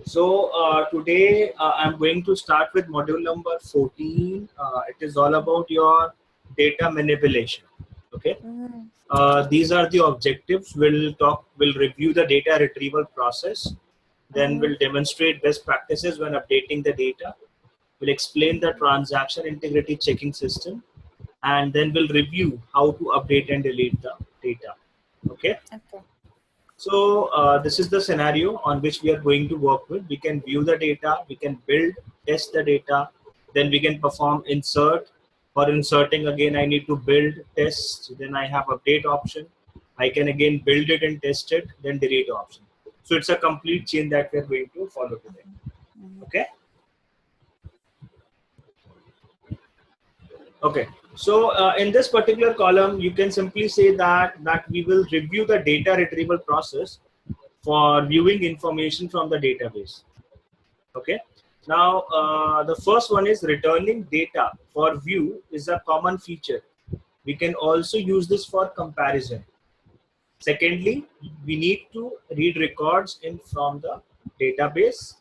Today I'm going to start with module number 14. It is all about your data manipulation. Okay. These are the objectives. We'll review the data retrieval process. Then we'll demonstrate best practices when updating the data. We'll explain the transaction integrity checking system, and then we'll review how to update and delete the data. Okay. So this is the scenario on which we are going to work with. We can view the data, we can build, test the data, then we can perform insert. For inserting again, I need to build, test, then I have update option. I can again build it and test it, then delete option. So it's a complete chain that we're going to follow today. Okay. Okay. So in this particular column, you can simply say that we will review the data retrieval process for viewing information from the database. Okay. Now, the first one is returning data for view is a common feature. We can also use this for comparison. Secondly, we need to read records in from the database.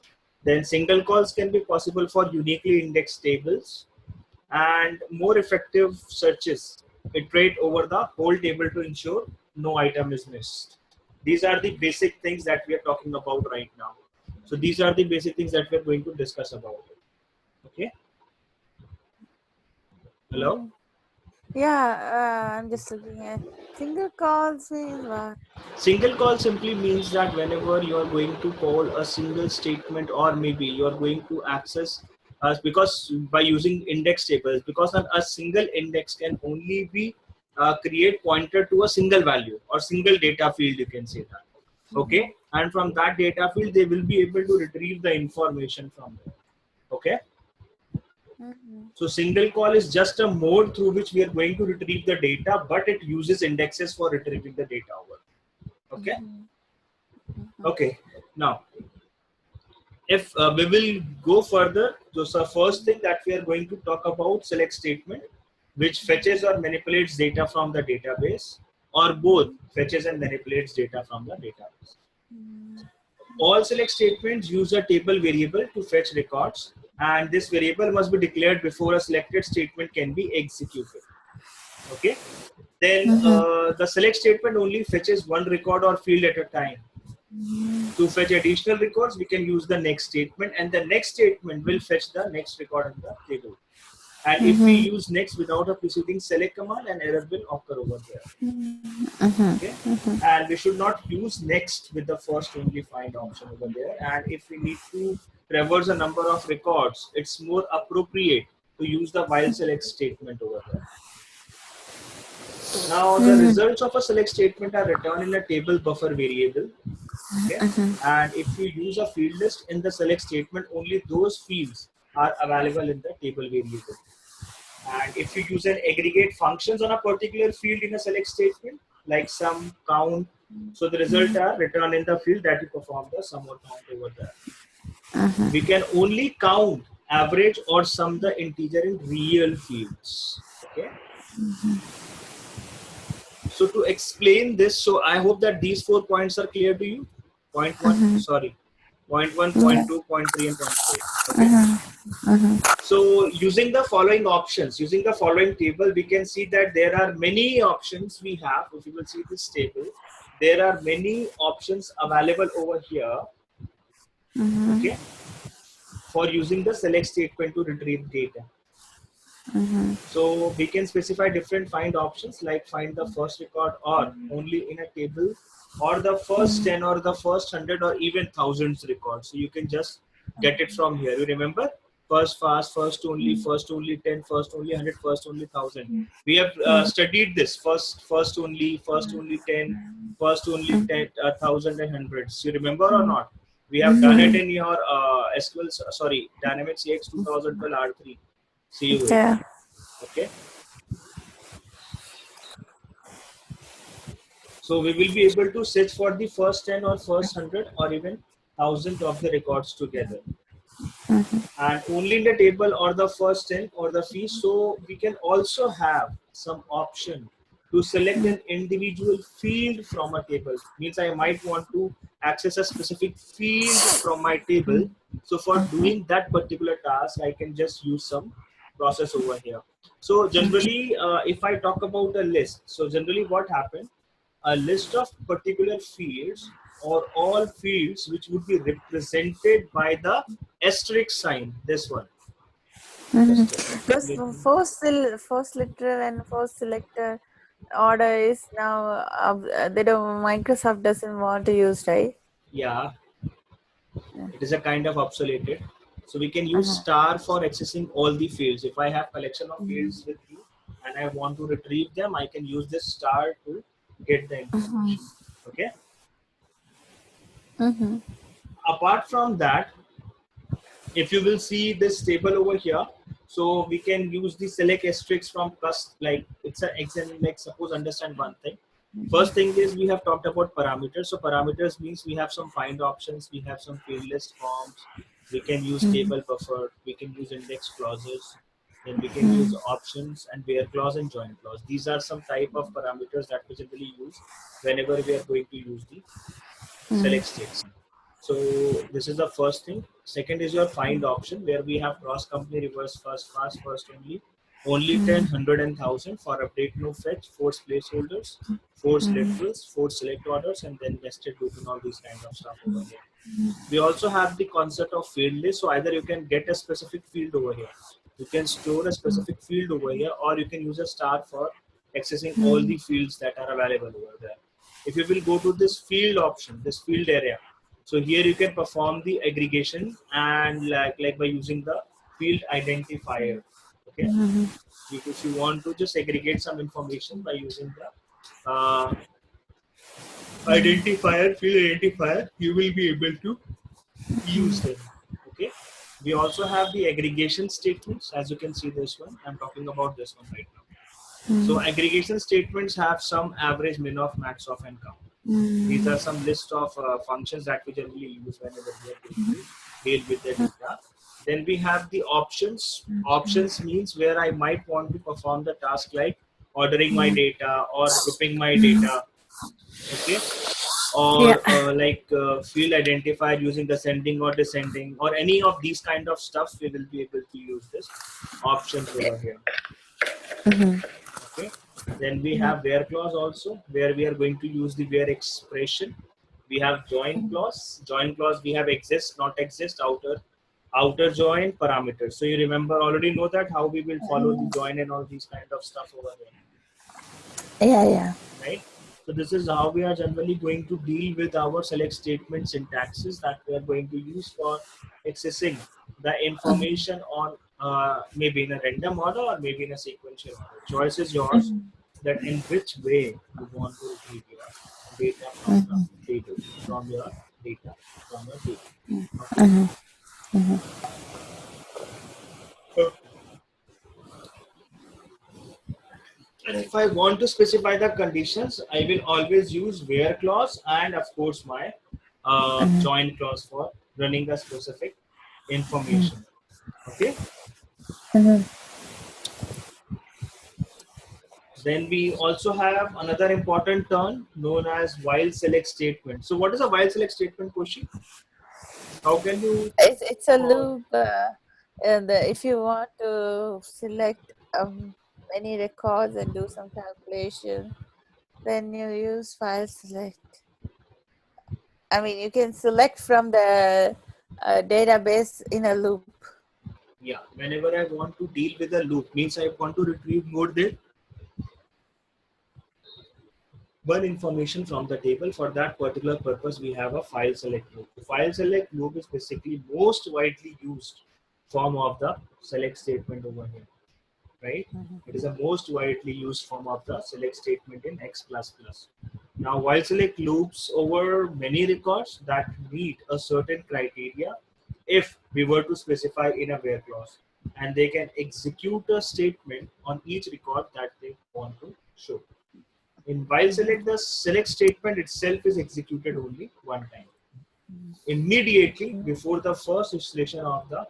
Then single calls can be possible for uniquely indexed tables, and more effective searches iterate over the whole table to ensure no item is missed. These are the basic things that we are talking about right now. So these are the basic things that we are going to discuss about. Okay. Hello. Yeah, I'm just looking at single calls means what? Single call simply means that whenever you are going to call a single statement, or maybe you are going to access us, because by using index tables, because a single index can only be create pointer to a single value or single data field, you can say that. Okay. And from that data field, they will be able to retrieve the information from there. Okay. So single call is just a mode through which we are going to retrieve the data, but it uses indexes for retrieving the data over. Okay. Okay. Now, if we will go further, so the first thing that we are going to talk about select statement, which fetches or manipulates data from the database, or both fetches and manipulates data from the database. All select statements use a table variable to fetch records, and this variable must be declared before a selected statement can be executed. Okay. Then the select statement only fetches one record or field at a time. To fetch additional records, we can use the next statement, and the next statement will fetch the next record in the table. And if we use next without a preceding select command, an error will occur over there. Okay. And we should not use next with the first only find option over there. And if we need to traverse a number of records, it's more appropriate to use the while select statement over there. Now, the results of a select statement are returned in a table buffer variable. Okay. And if you use a field list in the select statement, only those fields are available in the table variable. And if you use an aggregate functions on a particular field in a select statement, like sum, count, so the results are returned in the field that you perform the sum or count over there. We can only count, average, or sum the integer in real fields. Okay. So to explain this, so I hope that these 4 points are clear to you. Point 1, sorry, point 1, point 2, point 3, and point 4. Okay. So using the following options, using the following table, we can see that there are many options we have. If you will see this table, there are many options available over here. Okay, for using the select statement to retrieve data. So we can specify different find options, like find the first record, or only in a table, or the first 10, or the first 100, or even thousands records. So you can just get it from here. You remember first fast, first only 10, first only 100, first only 1000. We have studied this first only 10, first only 10, 1000 and hundreds. You remember or not? We have done it in your SQL, sorry, Dynamics AX 2012 R3. See you later. Okay. So we will be able to search for the first 10 or first 100 or even 1000 of the records together. And only in the table or the first 10 or the fee. So we can also have some option to select an individual field from a table. Means I might want to access a specific field from my table. So for doing that particular task, I can just use some process over here. So generally, if I talk about a list, so generally what happened, a list of particular fields or all fields which would be represented by the asterisk sign, this one. Just Those let me, first literal and first selector order is now they don't Microsoft doesn't want to use, right? yeah, it is a kind of obsoleted. So we can use star for accessing all the fields. If I have collection of fields with you and I want to retrieve them, I can use this star to get the information. Okay. Apart from that, if you will see this table over here, so we can use the select asterisk from like it's an example. Like suppose understand one thing. First thing is we have talked about parameters. So parameters means we have some find options, we have some field list forms, we can use table buffer, we can use index clauses, then we can use options and where clause and join clause. These are some type of parameters that we generally use whenever we are going to use the select statement. So this is the first thing. Second is your find option where we have cross company, reverse first, fast first only 10, 100 and 1000 for update no fetch, force placeholders, force literals, force select orders, and then nested loop and all these kind of stuff over here. We also have the concept of field list. So either you can get a specific field over here, you can store a specific field over here, or you can use a star for accessing all the fields that are available over there. If you will go to this field option, this field area, so here you can perform the aggregation and like by using the field identifier. Okay, if you want to just aggregate some information by using the identifier, field identifier, you will be able to use them. Okay, we also have the aggregation statements. As you can see this one, I'm talking about this one right now. So aggregation statements have some average, min of, max of, and count. These are some list of functions that we generally use whenever we are going to deal with the data. Then we have the options. Options means where I might want to perform the task like ordering my data or grouping my data. Okay, or field identifier using ascending or descending or any of these kind of stuff, we will be able to use this options over here. Okay, then we have where clause also, where we are going to use the where expression. We have join clause. Join clause we have exist, not exist, outer join, parameters. So you remember, already know that how we will follow the join and all these kind of stuff over here. Yeah. Right. So this is how we are generally going to deal with our select statement syntaxes that we are going to use for accessing the information on maybe in a random order or maybe in a sequential order. Choice is yours that in which way you want to retrieve your data from the table, from your data from your table. Okay. And if I want to specify the conditions, I will always use where clause and of course my join clause for running the specific information. Okay. Then we also have another important term known as while select statement. So what is a while select statement, Koshi? How can you? It's a loop, and if you want to select many records and do some calculation, then you use file select. I mean, you can select from the database in a loop. Yeah, whenever I want to deal with a loop, means I want to retrieve more than one information from the table. For that particular purpose, we have a file select loop. The file select loop is basically most widely used form of the select statement over here, right? It is the most widely used form of the select statement in X++. Now, while select loops over many records that meet a certain criteria, if we were to specify in a where clause, and they can execute a statement on each record that they want to show. In while select, the select statement itself is executed only one time, immediately before the first iteration of the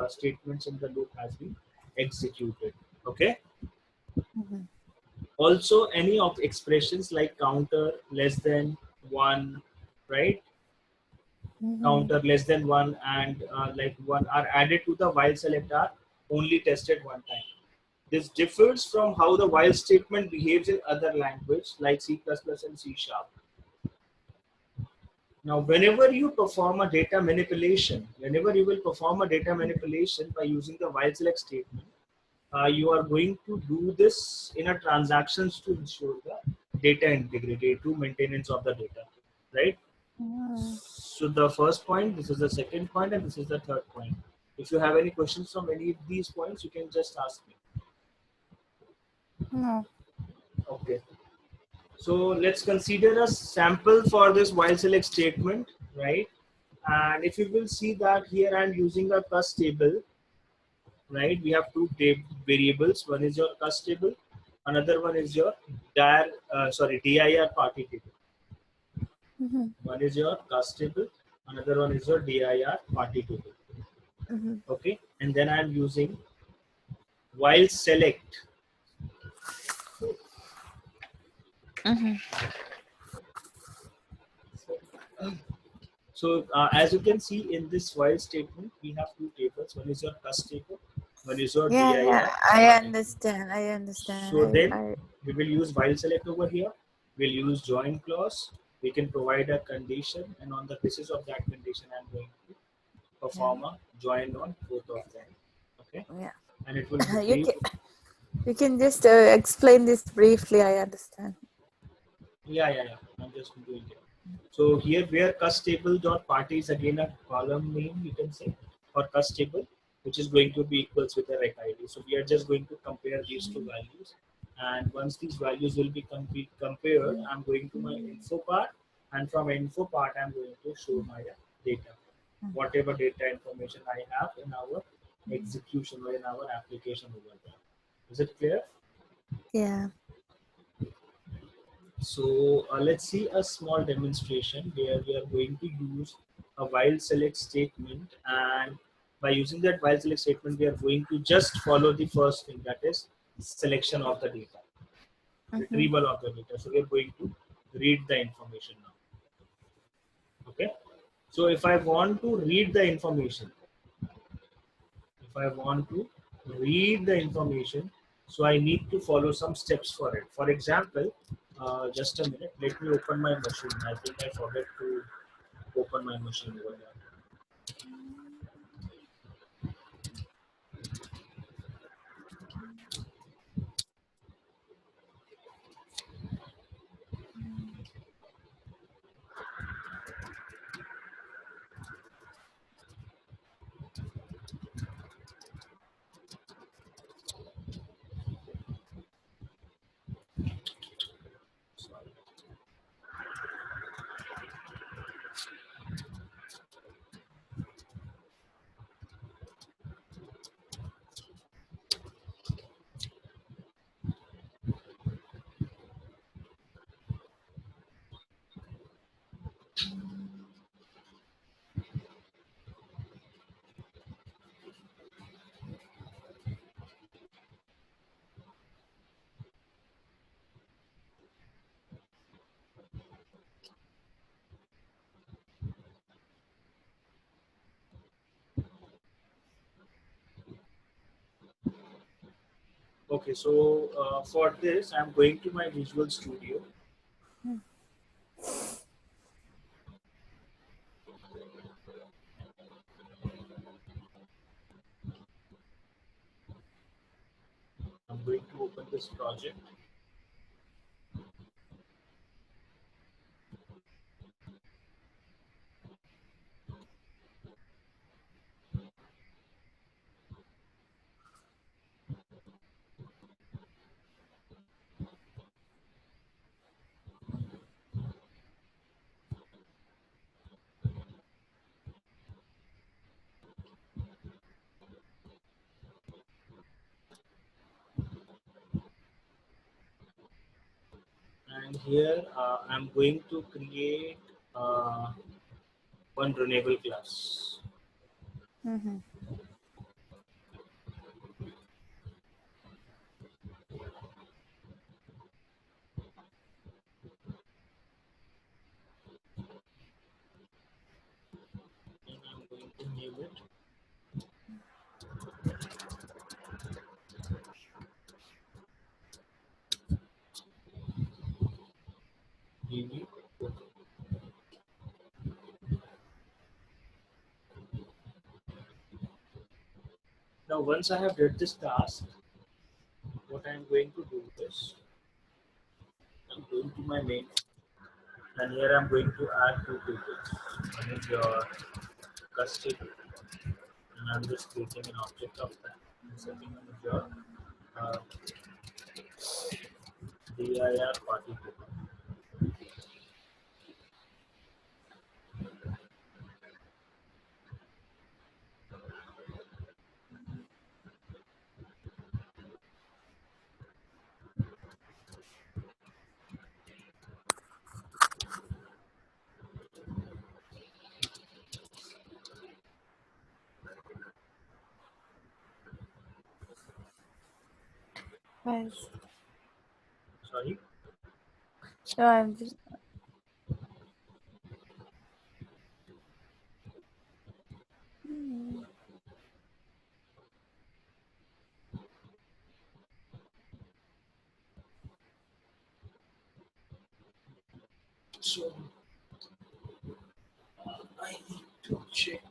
statements in the loop has been executed. Okay. Also, any of expressions like counter, less than one, right? Counter less than one and like one are added to the while select are only tested one time. This differs from how the while statement behaves in other language like C++ and C Sharp. Now, whenever you perform a data manipulation, whenever you will perform a data manipulation by using the while select statement, you are going to do this in a transactions to ensure the data integrity, to maintenance of the data, right? So the first point, this is the second point, and this is the third point. If you have any questions from any of these points, you can just ask me. No. Okay. So let's consider a sample for this while select statement, right? And if you will see that here I'm using a cust table, right? We have two variables. One is your cust table, another one is your dir party table. One is your cust table, another one is your dir party table. Okay, and then I'm using while select. So as you can see in this while statement, we have two tables. One is your cust table, one is your dir. Yeah, I understand. I understand. So then we will use while select over here. We'll use join clause. We can provide a condition, and on the basis of that condition, I'm going to perform a join on both of them. Okay, Yeah. and it will be You can just explain this briefly. I understand. Yeah. I'm just doing it. So here where cust table dot party is again a column name, you can say, or cust table, which is going to be equals with the rec ID. So we are just going to compare these two values, and once these values will be compared, I'm going to my info part, and from info part I'm going to show my data, whatever data information I have in our execution or in our application over there. Is it clear? Yeah. So let's see a small demonstration where we are going to use a while select statement, and by using that while select statement we are going to just follow the first thing, that is selection of the data, retrieval of the data. So we are going to read the information now. Okay, so if I want to read the information, so I need to follow some steps for it. For example, just a minute, let me open my machine. I think I forgot to open my machine over there. Sorry. Okay, so for this, I'm going to my Visual Studio. I'm going to open this project. And here I'm going to create one runnable class. save it. DB. Now, once I have did this task, what I am going to do is I'm going to my main, and here I'm going to add two tables. One is your custody, and I'm just creating an object of that. And second one is your uh, dir party table. Yes. Sorry. No, I'm just. Hmm. So I need to check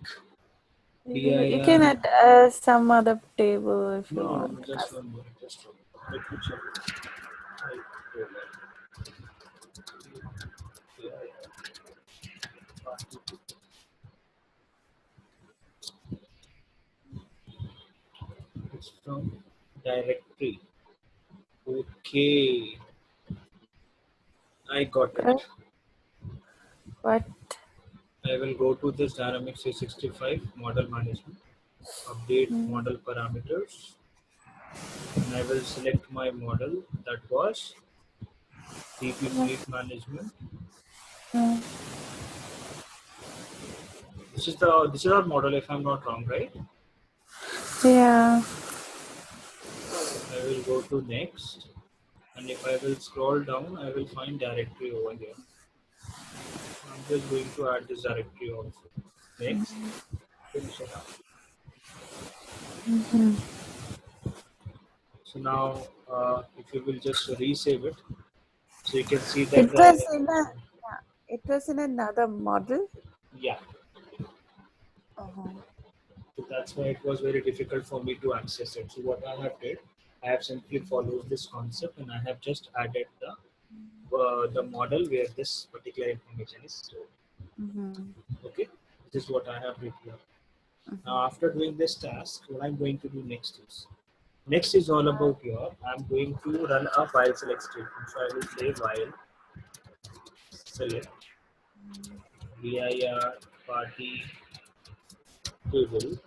You can dir. add some other table if you No, want. just one more. Just one more. Let me check. I told dir party table. It's from directory. Okay, I got it. What? I will go to this Dynamics 365 model management, update Mm, model parameters, and I will select my model that was DP mm, fleet management. mm. This is our model if I'm not wrong, right? Yeah. I will go to next, and if I will scroll down, I will find directory over here. I'm just going to add this directory also. Next, finish it up. Mm-hmm. So now, if you will just resave it, so you can see that It the was in a. Yeah, it was in another model. yeah. Uh-huh. So that's why it was very difficult for me to access it. So what I have did, I have simply followed this concept and I have just added the model where this particular information is stored. Mm-hmm. Okay, this is what I have written here. Mm-hmm. Now after doing this task, what I'm going to do next is all about your. I'm going to run a while select statement. So I will say while select dir party table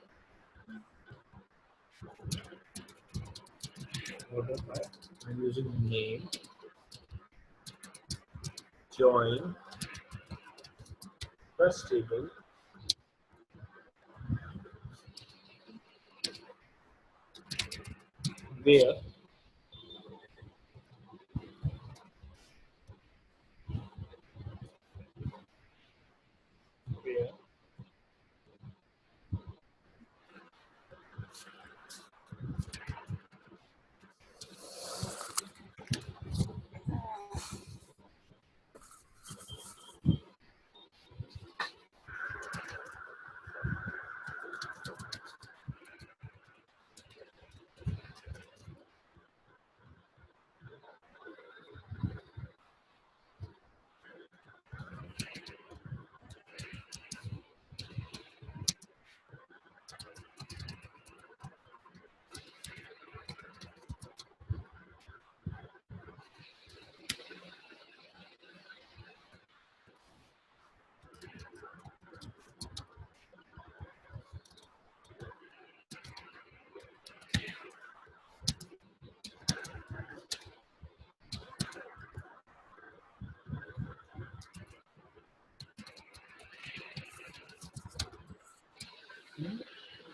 order by. I'm using name join first table where where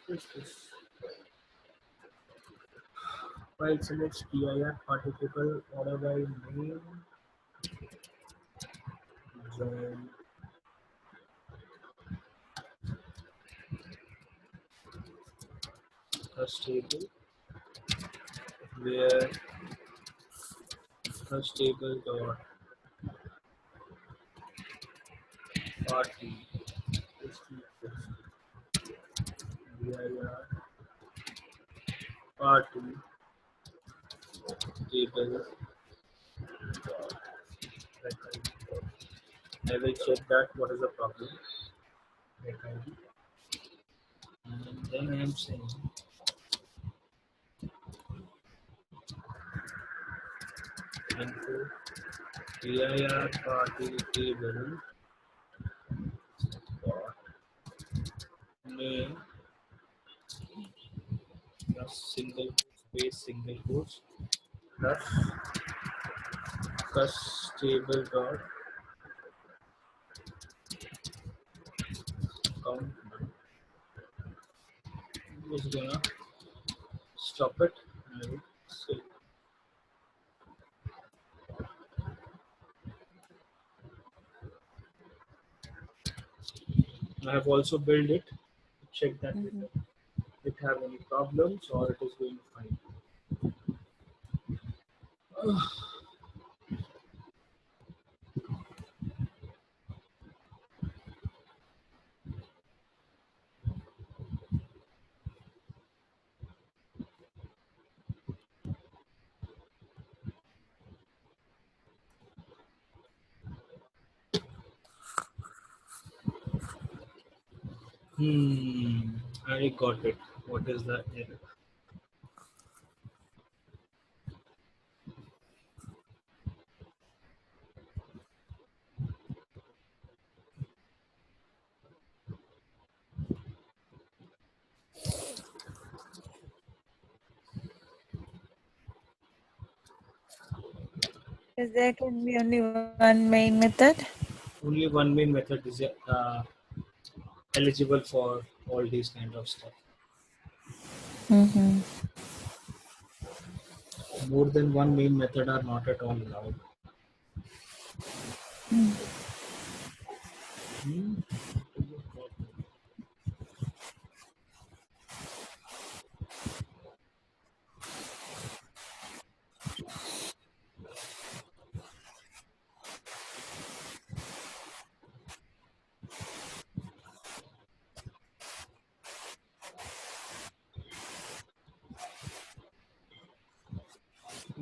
what is this? While select dir particle order by name join first table where first table dot party is dir party table dot record. I will check that what is the problem. Record. And then I am saying info dir party table dot name plus single space single quotes plus first table dot count. Just gonna stop it. I will save. I have also built it to check that it have any problems or it is going fine. I got it. What is the error? Because there can be only one main method. Only one main method is eligible for all these kind of stuff. More than one main method are not at all allowed.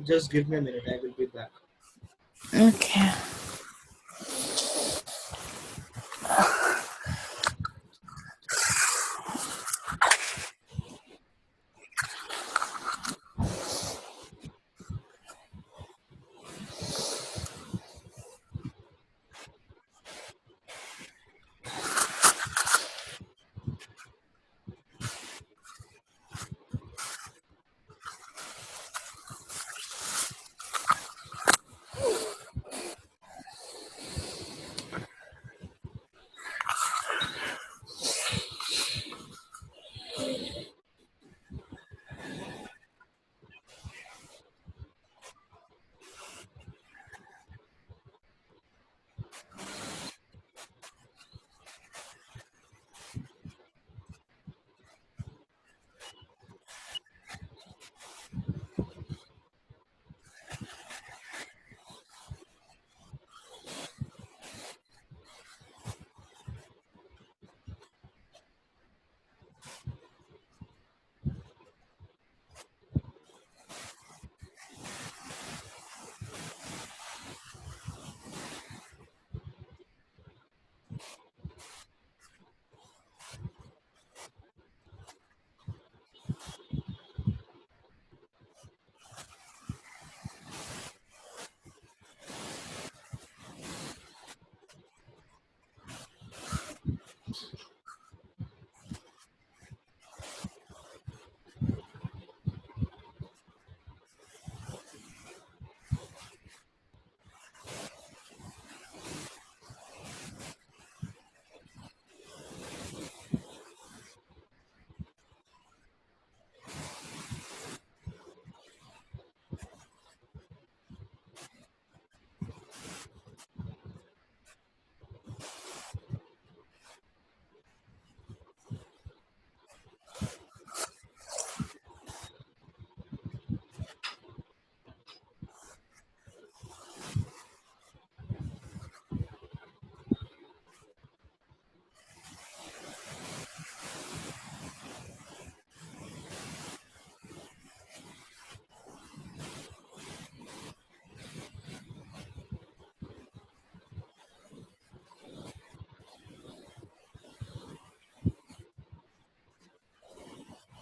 Just give me a minute. I will be back. Okay.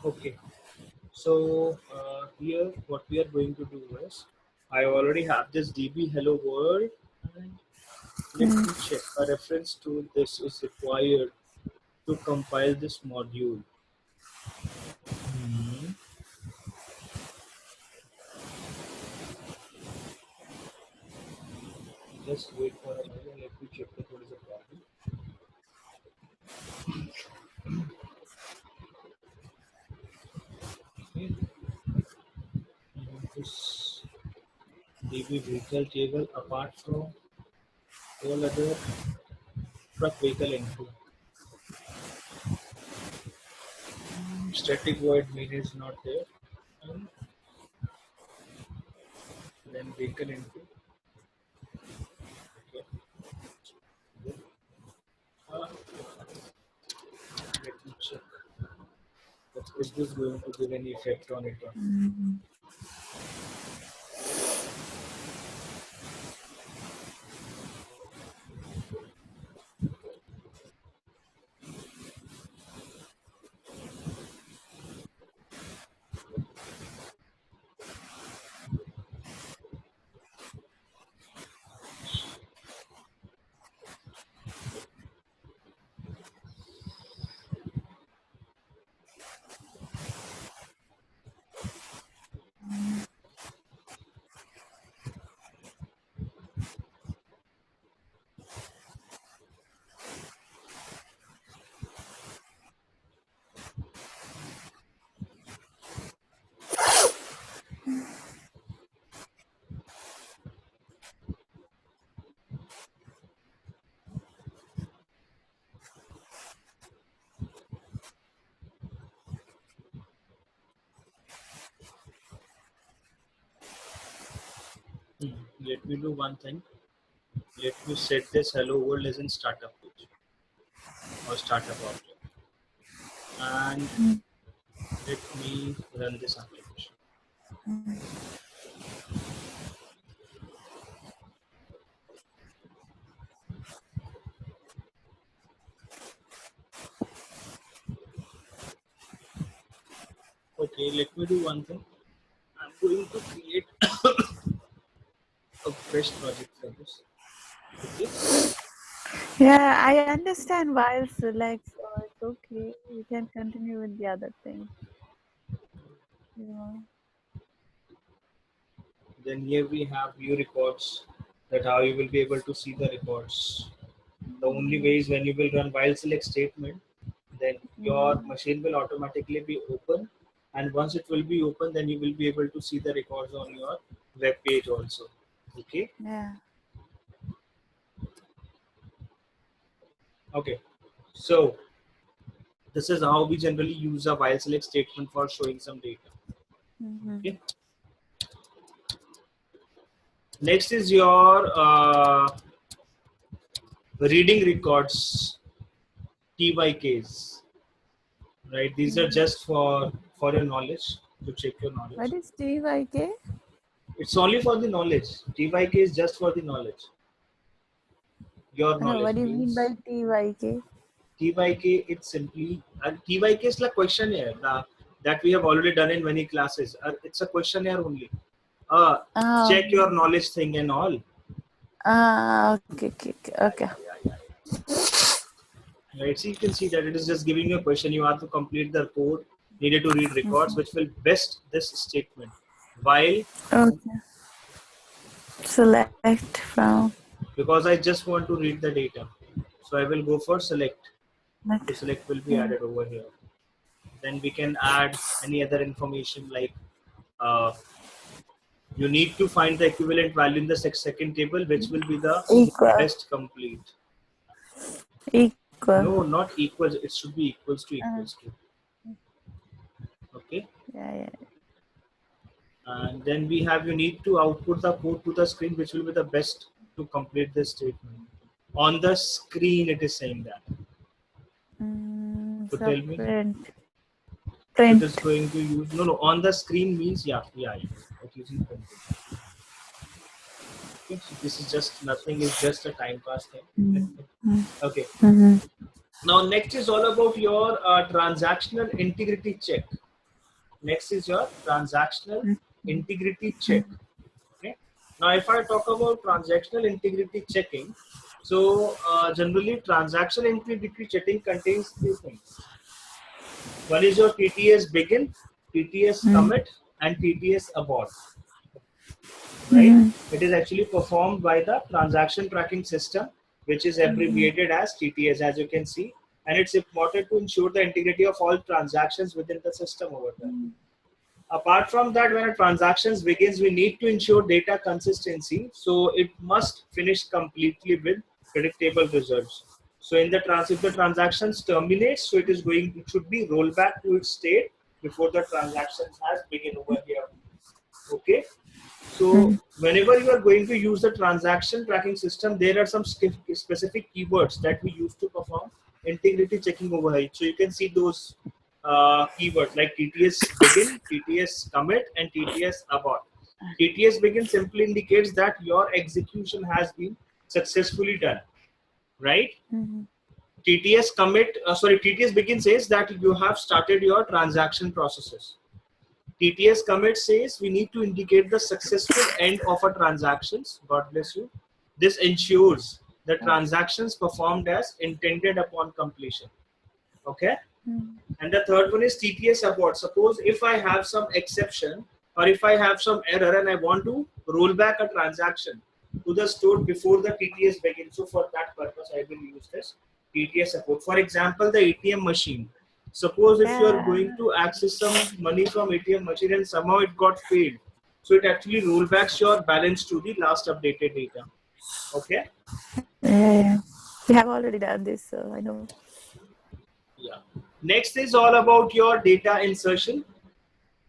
Okay. So here what we are going to do is, I already have this DB hello world, and let me check. A reference to this is required to compile this module. Hmm. Just wait for a minute. Let me check that what is the problem. Okay. This DB vehicle table apart from all other truck vehicle info. Static void main is not there. And then vehicle info. Okay. Uh, Let me check. Is this going to give any effect on it? Let me do one thing. Let me set this hello world as in startup page or startup object, and let me run this application. Okay, let me do one thing. I'm going to create a fresh project for this. Okay. Yeah, I understand while select, so it's okay. You can continue with the other thing. Yeah. Then here we have view records, that how you will be able to see the records. The only way is when you will run while select statement, then your machine will automatically be open, and once it will be open, then you will be able to see the records on your web page also. Okay. Yeah. Okay. So this is how we generally use a while select statement for showing some data. Okay. Next is your reading records, TYKs. Right, these are just for your knowledge, to check your knowledge. What is TYK? It's only for the knowledge. TYK is just for the knowledge. Your No, knowledge what do you mean means by TYK? TYK. It's simply TYK is like questionnaire that we have already done in many classes. It's a questionnaire only. Check your knowledge thing and all. Okay. Right, so you can see that it is just giving you a question. You have to complete the code needed to read records, which will best this statement. While Okay. Select from. because I just want to read the data, so I will go for select. So select will be added over here. Then we can add any other information like you need to find the equivalent value in the second table, which will be the Equal. best complete. Equal. No, not equals. It should be equals to equals to. Okay. Yeah. And then we have, you need to output the code to the screen, which will be the best to complete this statement. On the screen, it is saying that. So tell me. Print. It is going to use no on the screen means yeah. It using print. Okay, so this is just nothing. It's just a time pass thing. Okay. Now next is all about your transactional integrity check. Next is your transactional integrity check. Okay. Now, if I talk about transactional integrity checking, so generally transactional integrity checking contains three things. One is your TTS begin, TTS commit, and TTS abort. Right? It is actually performed by the transaction tracking system, which is abbreviated as TTS, as you can see. And it's important to ensure the integrity of all transactions within the system over there. Apart from that, when a transaction begins, we need to ensure data consistency. So it must finish completely with predictable results. So in the if the transactions terminates, so it should be rolled back to its state before the transaction has begun over here. Okay. So whenever you are going to use the transaction tracking system, there are some specific keywords that we use to perform integrity checking over here. So you can see those keywords like TTS begin, TTS commit, and TTS abort. TTS begin simply indicates that your execution has been successfully done, right? TTS commit, TTS begin says that you have started your transaction processes. TTS commit says we need to indicate the successful end of a transactions. God bless you. This ensures the transactions performed as intended upon completion. Okay. And the third one is TTS abort. Suppose if I have some exception or if I have some error and I want to roll back a transaction to the store before the TTS begins. So for that purpose, I will use this TTS abort. For example, the ATM machine. Suppose if you are going to access some money from ATM machine and somehow it got failed, so it actually rollbacks your balance to the last updated data. Okay. Yeah. We have already done this, so I know. Yeah. Next is all about your data insertion.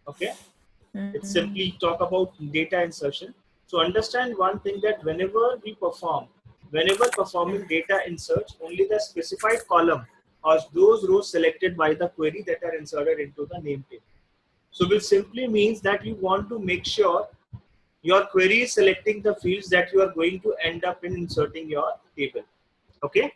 Okay. It's simply talk about data insertion. So understand one thing, that whenever performing data insert, only the specified column or those rows selected by the query that are inserted into the name table. So which simply means that you want to make sure your query is selecting the fields that you are going to end up in inserting your table. Okay.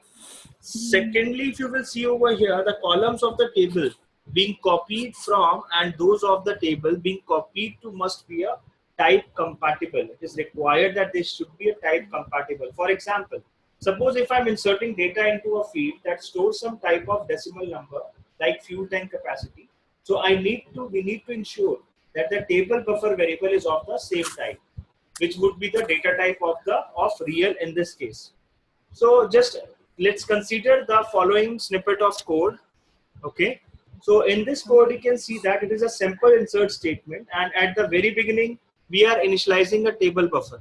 Secondly, if you will see over here, the columns of the table being copied from and those of the table being copied to must be a type compatible. It is required that they should be a type compatible. For example, suppose if I'm inserting data into a field that stores some type of decimal number like fuel tank capacity, so we need to ensure that the table buffer variable is of the same type, which would be the data type of real in this case. So just let's consider the following snippet of code. Okay. So in this code, you can see that it is a simple insert statement, and at the very beginning, we are initializing a table buffer.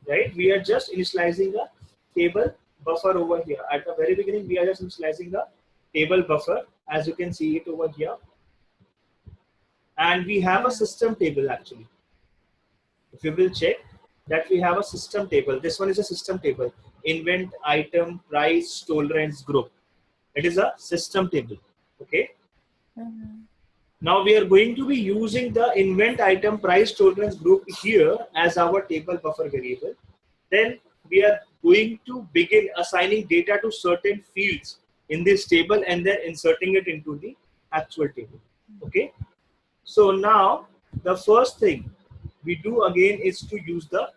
Right? We are just initializing a table buffer over here. At the very beginning, we are just initializing a table buffer, as you can see it over here. And we have a system table actually. If you will check that we have a system table. This one is a system table. Invent, item, price, tolerance, group. It is a system table. Okay. Now we are going to be using the invent, item, price, tolerance group here as our table buffer variable. Then we are going to begin assigning data to certain fields in this table and then inserting it into the actual table. Okay. So now the first thing we do again is to use the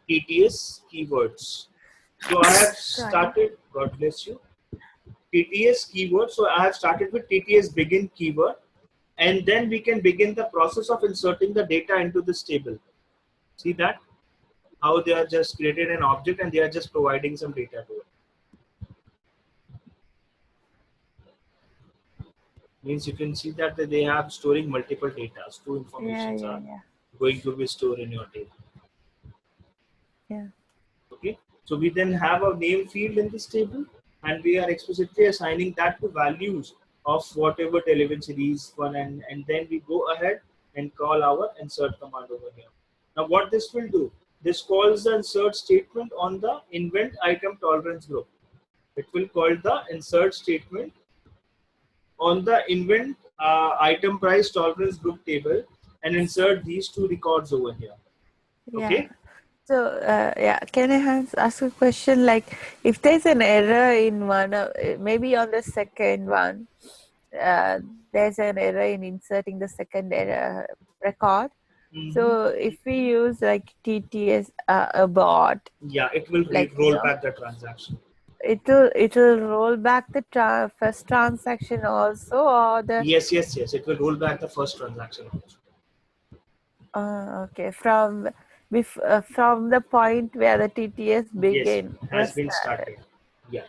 TTS keywords. So I have started, God bless you, TTS keyword. So I have started with TTS begin keyword, and then we can begin the process of inserting the data into this table. See that? How they are just created an object and they are just providing some data to it. Means you can see that they have storing multiple data. Two informations are going to be stored in your table. Yeah. Okay. So we then have a name field in this table, and we are explicitly assigning that to values of whatever television series one, and then we go ahead and call our insert command over here. Now what this will do, this calls the insert statement on the invent item tolerance group. It will call the insert statement on the invent item price tolerance group table and insert these two records over here. Okay. So can I ask a question? Like, if there's an error in one, maybe on the second one, there's an error in inserting the second error record. Mhm. So if we use like TTS abort, Yeah, it will like roll back the transaction. it'll roll back the first transaction also, or the Yes, it will roll back the first transaction also. okay, from from the point where the TTS Yes, begin has was been started. started. Yeah.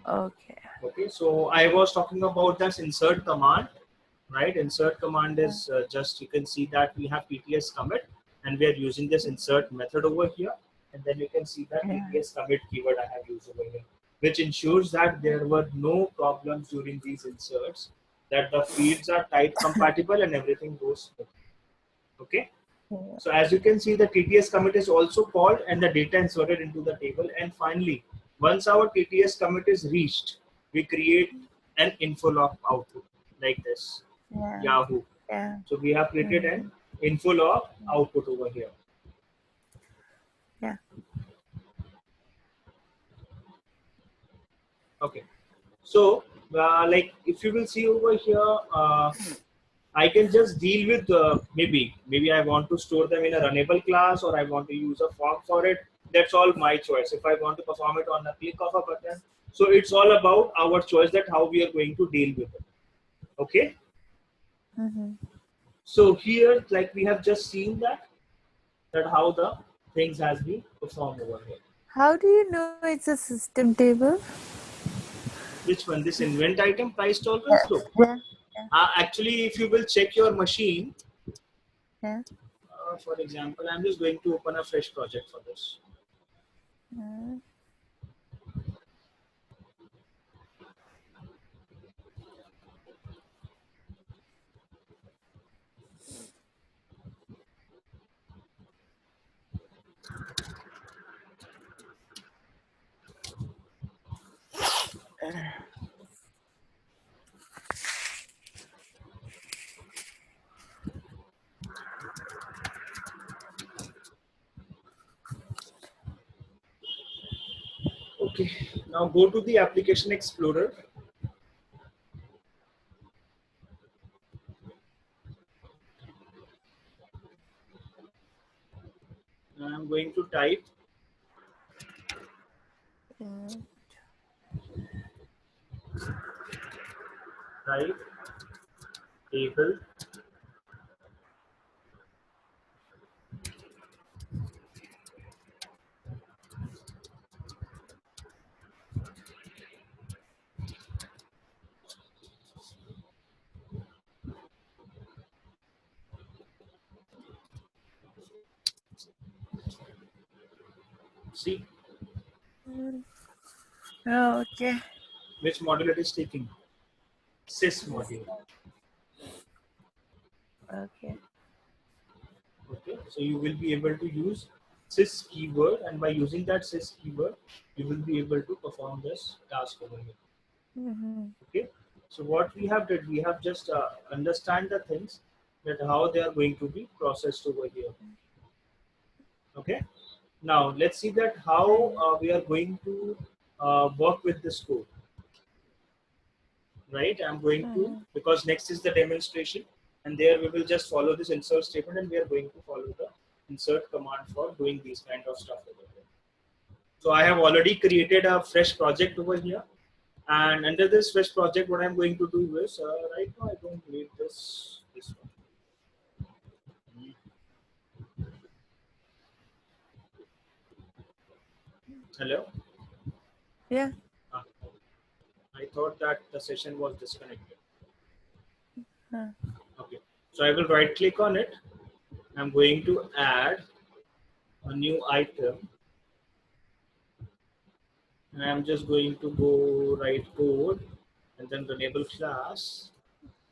Okay. Okay, so I was talking about this insert command, right? Insert command is just, you can see that we have TTS commit and we are using this insert method over here. And then you can see that Yeah. TTS commit keyword I have used over here, which ensures that there were no problems during these inserts, that the fields are type compatible and everything goes smooth. Okay. Yeah. So as you can see, the TTS commit is also called and the data inserted into the table. And finally, once our TTS commit is reached, we create an info-log output like this, Yeah. Yahoo. Yeah. So we have created an info-log output over here. Yeah. Okay. So like if you will see over here, I can just deal with maybe I want to store them in a runnable class or I want to use a form for it. That's all my choice. If I want to perform it on a click of a button, so it's all about our choice that how we are going to deal with it. Okay. Mm-hmm. So here, like we have just seen that how the things has been performed over here. How do you know it's a system table? Which one? This invent item price tolerance flow. Yeah. Actually, if you will check your machine, Yeah. for example, I'm just going to open a fresh project for this. Yeah. Okay, now go to the application explorer. I'm going to type Yeah. table. See Okay. which module it is taking. Sys module. Okay. Okay, so you will be able to use sys keyword, and by using that sys keyword, you will be able to perform this task over here. Mm-hmm. Okay, so what we have did, we have just understand the things that how they are going to be processed over here. Okay, now let's see that how we are going to work with this code. Right, I'm going to, because next is the demonstration, and there we will just follow this insert statement, and we are going to follow the insert command for doing these kind of stuff over here. So I have already created a fresh project over here, and under this fresh project, what I'm going to do is right now I don't need this one. Hello. Yeah. Ah, I thought that the session was disconnected. Okay, so I will right click on it. I'm going to add a new item, and I'm just going to go write code and then runnable class,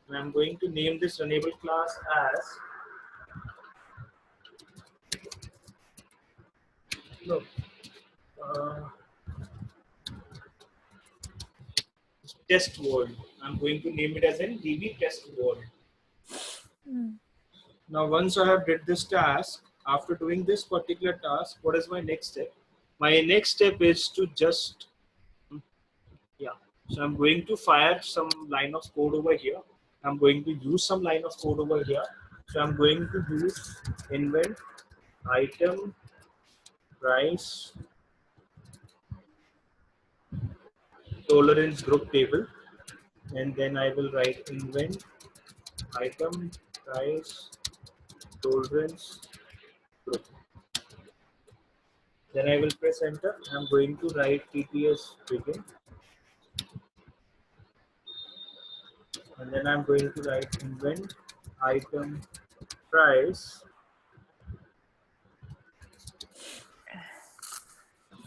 and I'm going to name this runnable class as no uh, test world. I'm going to name it as an DB test world. Now once I have did this task, after doing this particular task, what is my next step? My next step is to just yeah, So I'm going to fire some line of code over here. I'm going to use some line of code over here. So I'm going to use invent item price tolerance group table, and then I will write invent item price tolerance group. Then I will press enter. I'm going to write TTS begin, and then I'm going to write invent item price.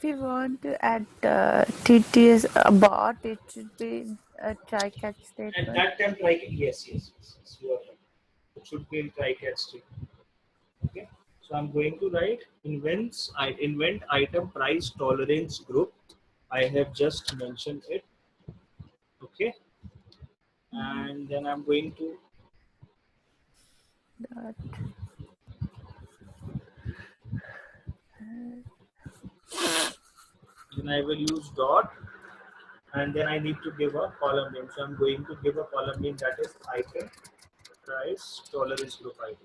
If you want to add TTS bot, it should be a try catch At statement. that time, try yes, you are right. It should be in try catch statement. Okay. So I'm going to write invent item price tolerance group. I have just mentioned it. Okay. And then I'm going to Dot. then I will use dot, and then I need to give a column name. So I'm going to give a column name that is item price tolerance group ID.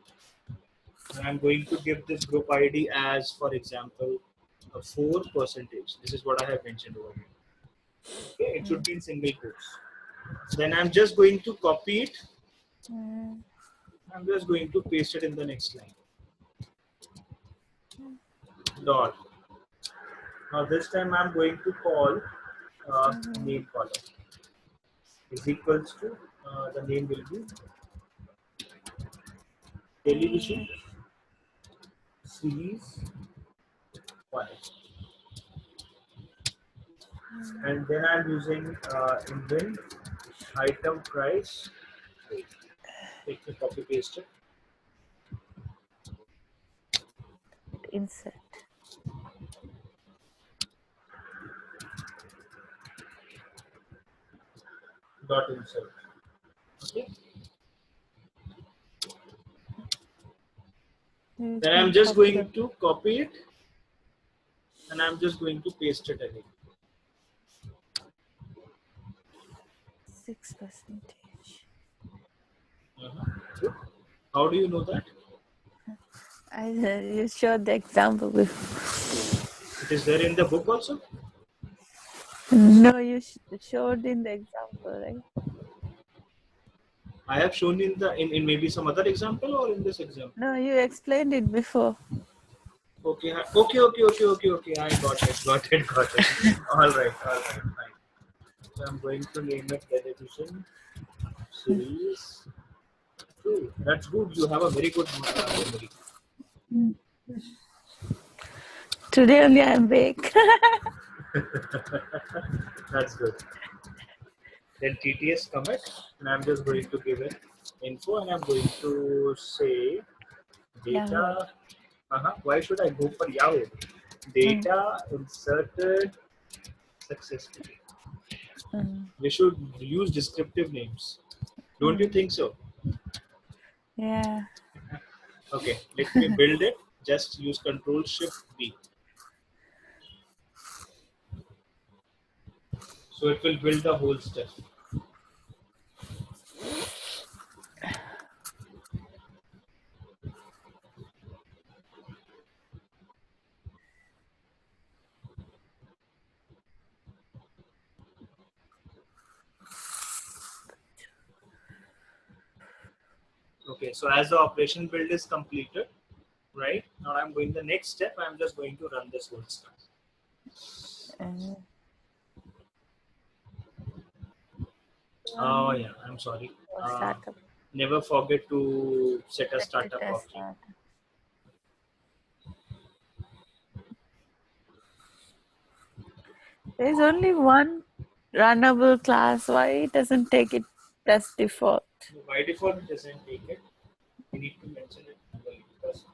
And I'm going to give this group ID as, for example, a 4%. This is what I have mentioned over here. Okay, it should be in single quotes. Then I'm just going to copy it. I'm just going to paste it in the next line. Dot. Now this time I'm going to call name column is equals to the name will be television series 1, and then I'm using invent item price. Let me copy paste it. Insert. Dot insert. Okay. Then I'm just going to copy it, and I'm just going to paste it again. 6%. Good. How do you know that? You showed the example before. It is there in the book also? No, you showed in the example, right? I have shown in the in maybe some other example or in this example. No, you explained it before. Okay. I got it. All right, fine. So I'm going to name it television series 2. That's good. You have a very good memory. Today only I'm awake. That's good. Then TTS commit, and I'm just going to give it info, and I'm going to say data. Why should I go for Yahoo? Data inserted successfully. We should use descriptive names. Don't you think so? Yeah. Okay, let me build it. Just use Control Shift B. So it will build the whole stuff. Okay, so as the operation build is completed, right? Now I'm going the next step. I'm just going to run this whole stuff. Oh yeah, I'm sorry. Never forget to set a startup object. There's only one runnable class. Why it doesn't take it as default? By default, it doesn't take it. We need to mention it because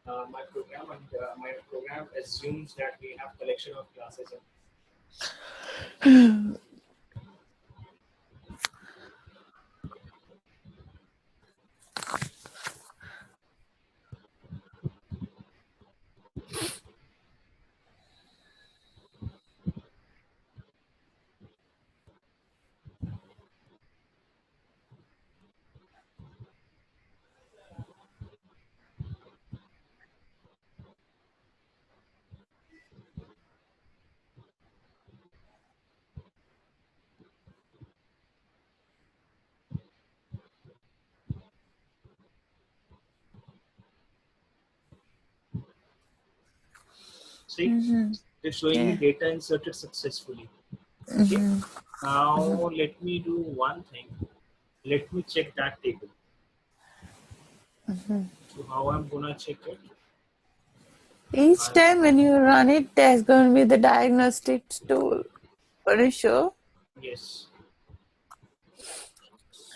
my program assumes that we have collection of classes. See, it's showing me data inserted successfully. Okay. Now let me do one thing. Let me check that table. So how I'm gonna check it? Each time when you run it, there's going to be the diagnostics tool. Will you show? Yes.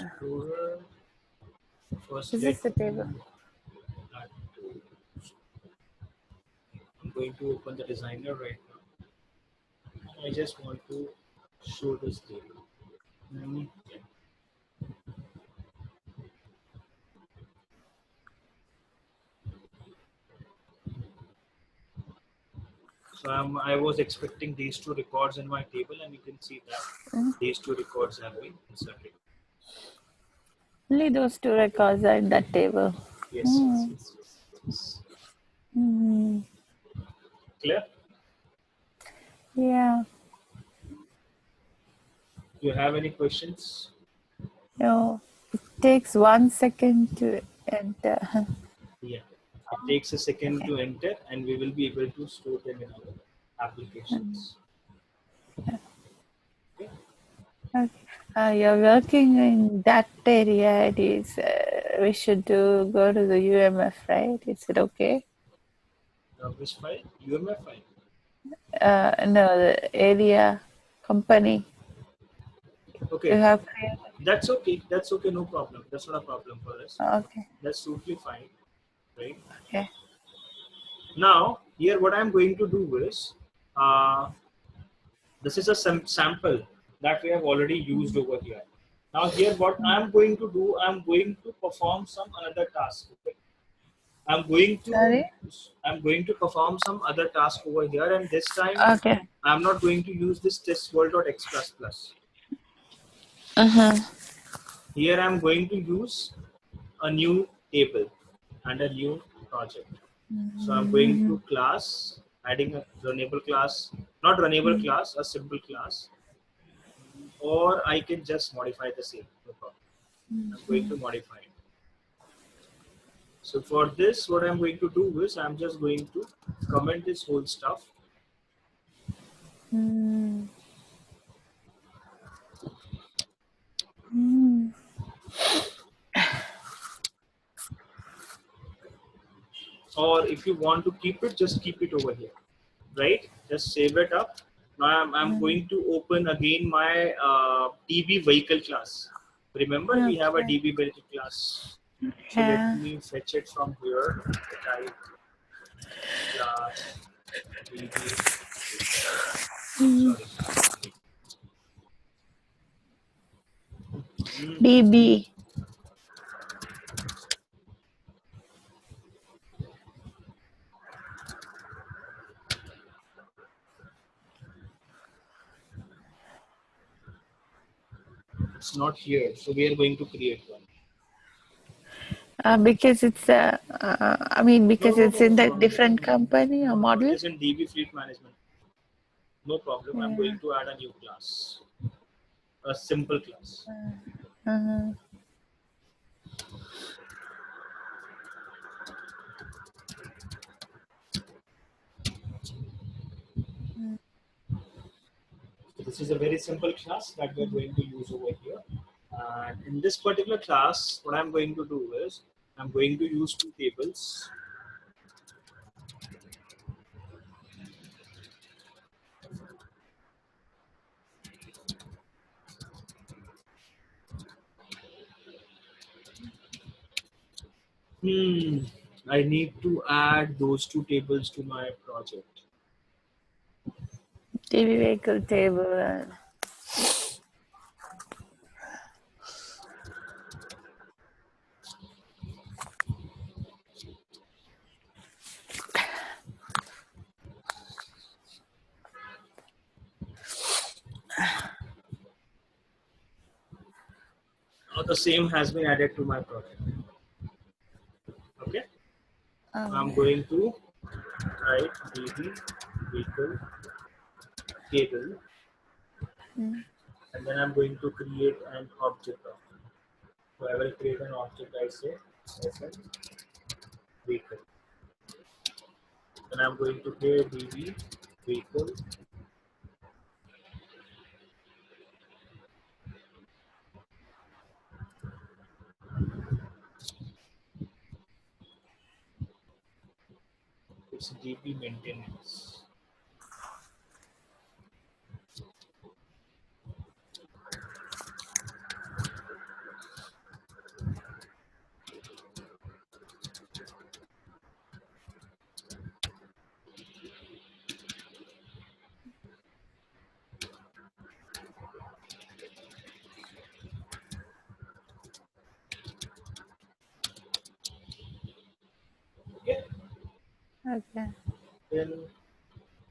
Explorer. First, This is the table. I'm going to open the designer right now. I just want to show this table. Yeah. So I was expecting these two records in my table, and you can see that these two records have been inserted. Only those two records are in that table. Yes, yes. Clear? Yeah. Do you have any questions? No, it takes 1 second to enter. Yeah. It takes a second to enter, and we will be able to store them in our applications. Okay. Okay. You're working in that area. It is. We should go to the UMF, right? Is it okay? Which file? UMF file. No, the area company. Okay. You have. That's okay. That's okay. No problem. That's not a problem for us. Okay. That's totally fine. Right. Okay. Now, here what I'm going to do is, this is a sample that we have already used over here. Now here what I'm going to do, I'm going to perform some another task. Okay? I'm going to perform some other task over here, and this time I'm not going to use this testworld.x++. Here I'm going to use a new table and a new project. So I'm going to class, adding a runnable class, not runnable class, a simple class, or I can just modify the same. No problem. I'm going to modify it. So for this, what I'm going to do is I'm just going to comment this whole stuff. Or if you want to keep it, just keep it over here, right? Just save it up. Now I'm going to open again my DB vehicle class. Remember, we have a DB vehicle class. So let me fetch it from here. Type class DB. Sorry. DB. It's not here, so we are going to create one. Because it's I mean, because it's in the different company or model. It is in DB Fleet Management. No problem. I'm going to add a new class, a simple class. This is a very simple class that we're going to use over here. And in this particular class, what I'm going to do is I'm going to use two tables. I need to add those two tables to my project. DB vehicle table. Now the same has been added to my project. Okay. I'm going to write DB vehicle table, and then I'm going to create an object of it. So I will create an object. I say SN vehicle. and I'm going to create DB vehicle. It's DB maintenance. Okay. Okay. Then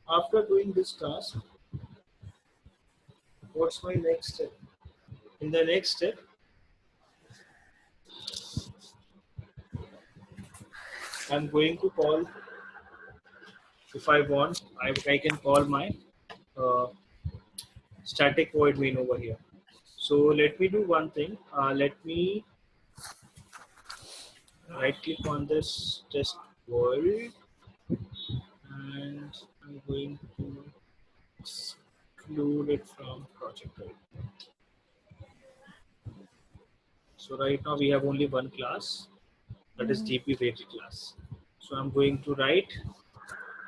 after doing this task, what's my next step? In the next step, I'm going to call, if I want, I can call my uh, static void main over here. So let me do one thing. Let me right click on this test world, and I'm going to exclude it from project. So right now we have only one class, that is DP weighted class. So I'm going to write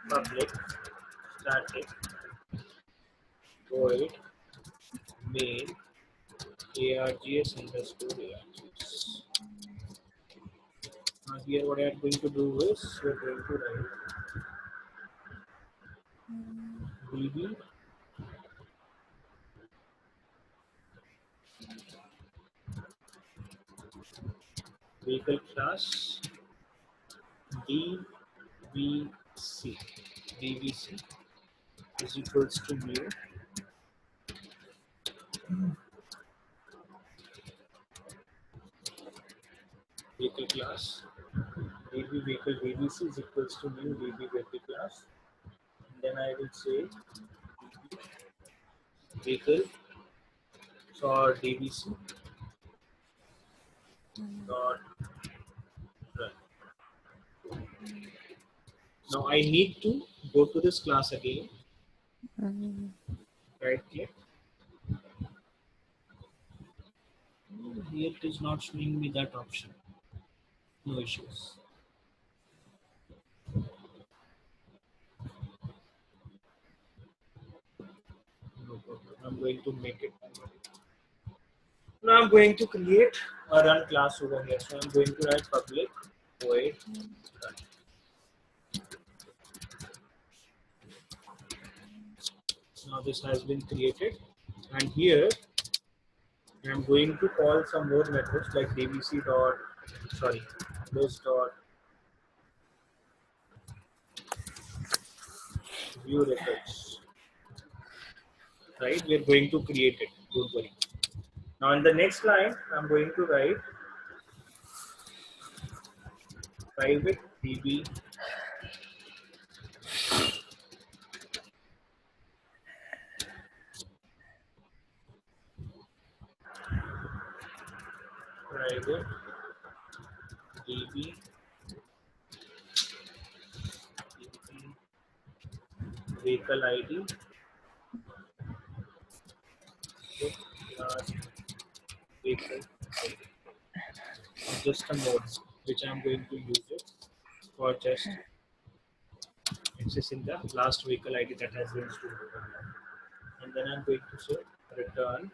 public static void main args underscore args. Now here what I am going to do is we're going to write db vehicle class dvc dvc is equals to new vehicle class db vehicle dvc is equals to new db vehicle class, and then I will say vehicle for dvc dot run. Now I need to go to this class again, right click. Here it is not showing me that option. No issues. No problem. I'm going to make it. Now I'm going to create a run class over here. So I'm going to write public void run. Now this has been created, and here I'm going to call some more methods like dvc dot this dot view records. Right, we're going to create it. Don't worry. Now in the next line, I'm going to write private db private db vehicle id class vehicle ID. Just a mode which I'm going to use it for just accessing the last vehicle ID that has been stored over here. And then I'm going to say return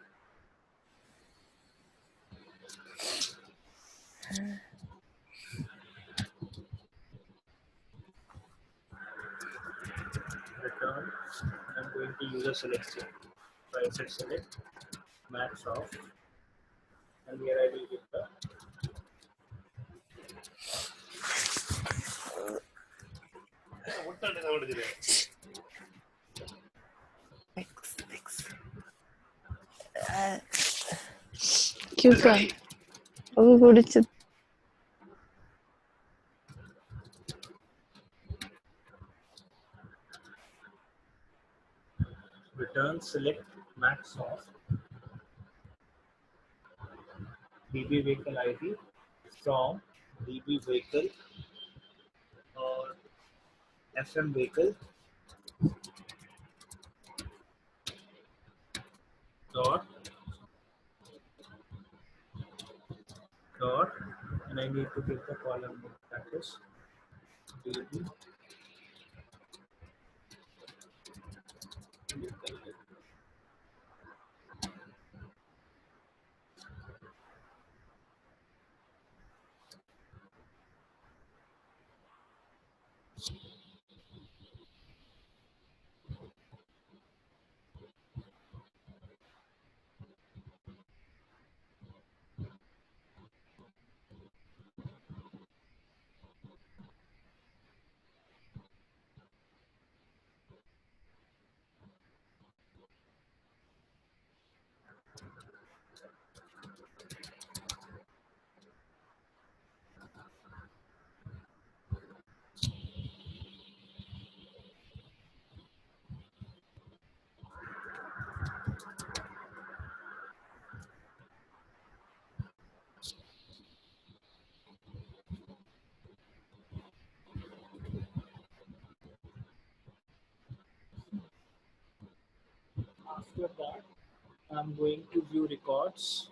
return. I'm going to use a select string. So I said select max off, and here I will give the Cuba. Oh, കുടിച്ചു. return select max off db vehicle ID from db vehicle or FM vehicle dot dot, and I need to give the column that is DB vehicle. After that, I'm going to view records.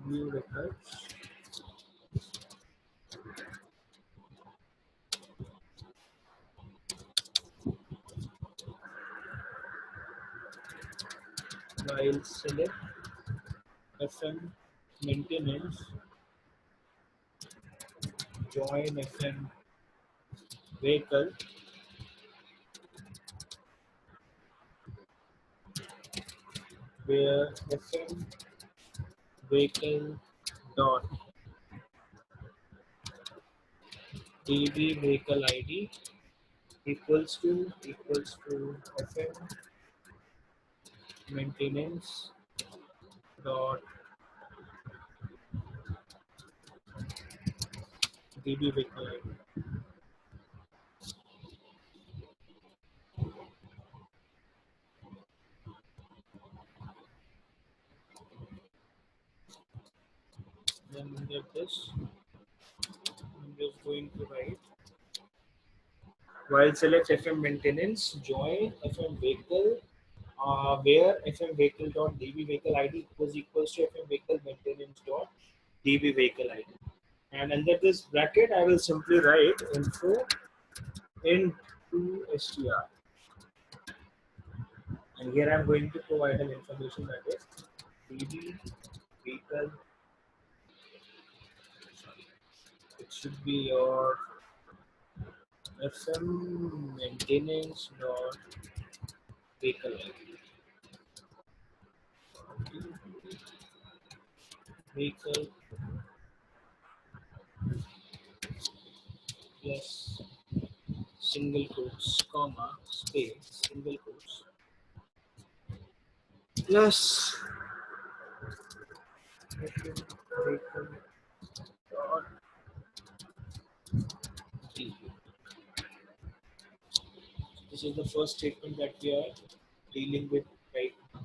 View records. While select FM maintenance, join FM vehicle, where FM vehicle dot DB vehicle ID equals to FM maintenance dot DB vehicle ID. Then under this, I'm just going to write while select FM maintenance, join FM vehicle, where FM vehicle dot DB vehicle ID equals to FM vehicle maintenance dot DB vehicle ID. And under this bracket, I will simply write info into str. And here I'm going to provide an information that is DB vehicle. It should be your FM maintenance dot vehicle ID. Vehicle plus single quotes, comma, space, single quotes, plus vehicle dot D. This is the first statement that we are dealing with right now.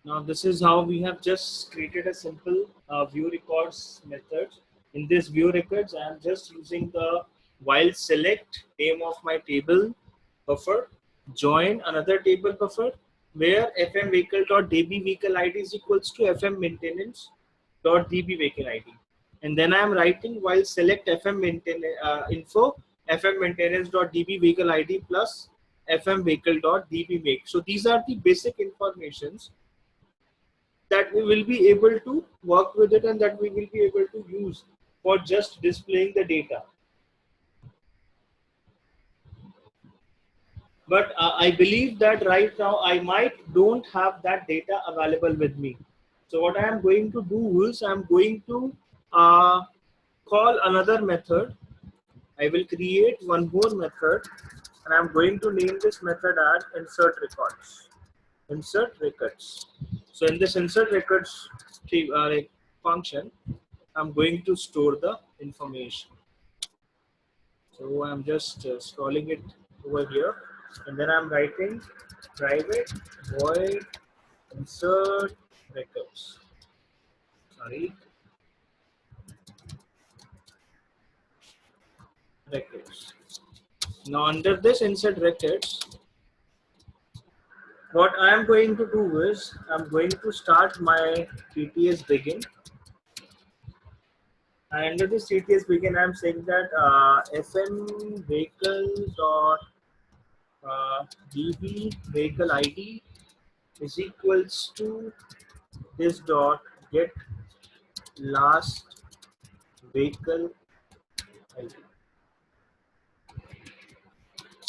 Now this is how we have just created a simple view records method. In this view records, I am just using the while select name of my table buffer, join another table buffer where fm vehicle.db vehicle id is equals to fm maintenance dot db vehicle id, and then I am writing while select fm maintenance info fm maintenance dot db vehicle id plus fm vehicle dot db make. So these are the basic informations that we will be able to work with it and that we will be able to use for just displaying the data. But I believe that right now I might don't have that data available with me. So what I am going to do is I am going to call another method. I will create one more method and I am going to name this method as insert records. Insert records. So in this insert records function, I'm going to store the information. So I'm just scrolling it over here, and then I'm writing private void insert records. Sorry, records. Now under this insert records, what I am going to do is I'm going to start my TTS begin. And under this TTS begin, I'm saying that fm vehicle dot db vehicle id is equals to this dot get last vehicle ID.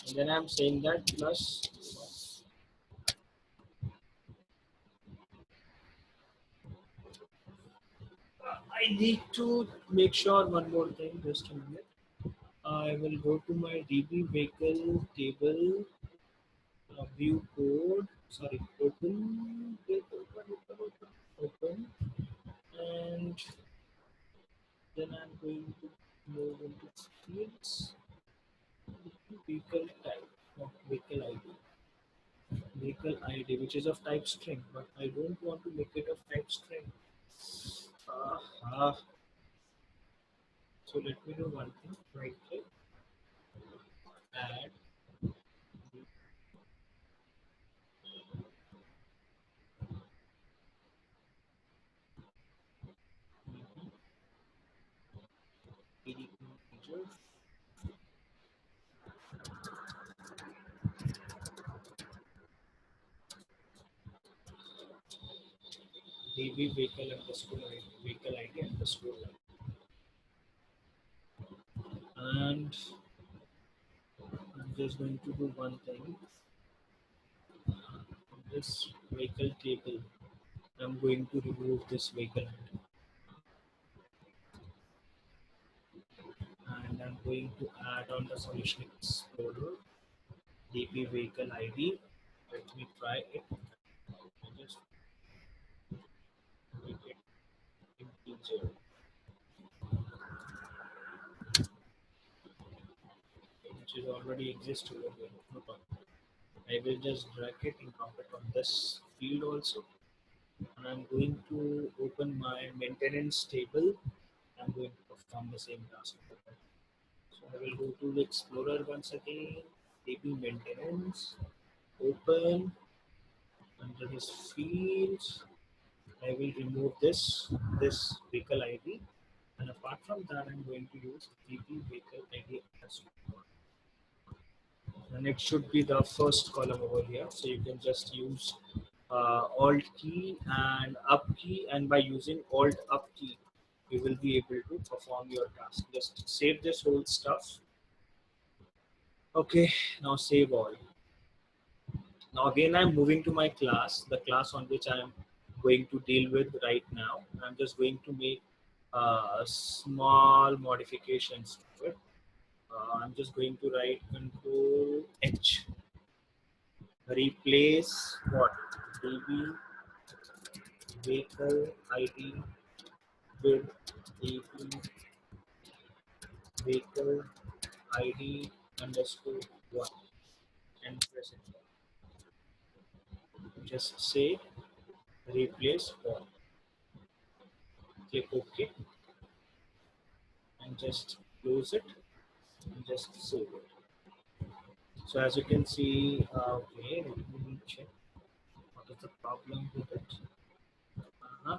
And then I'm saying that plus I need to make sure one more thing, just a minute. I will go to my DB vehicle table view code. Sorry, open, open, and then I'm going to move into fields, vehicle type, not vehicle ID, vehicle ID, which is of type string, but I don't want to make it of type string. Uh, so let me do one thing, right click, add DB integer, DB vehicle underscore vehicle ID underscore line. And I'm just going to do one thing. This vehicle table, I'm going to remove this vehicle ID. And I'm going to add on the solution explorer DB vehicle ID. Let me try it. I just make it integer, which is already exists over here. No problem. I will just drag it and drop it on this field also. And I'm going to open my maintenance table. I'm going to perform the same task. So I will go to the Explorer once again, DB maintenance, open under this fields. I will remove this vehicle ID, and apart from that, I'm going to use DB vehicle ID as well. And it should be the first column over here. So you can just use Alt key and up key, and by using Alt up key, you will be able to perform your task. Just save this whole stuff. Okay, now save all. Now again, I'm moving to my class, the class on which I am going to deal with right now. I'm just going to make small modifications to it. I'm just going to write Control H. Replace what? DB vehicle ID with DB vehicle ID underscore 1 and press enter. Just save. replace all. Click OK and just close it and just save it. So as you can see, okay, let me check what is the problem with it. Uh-huh.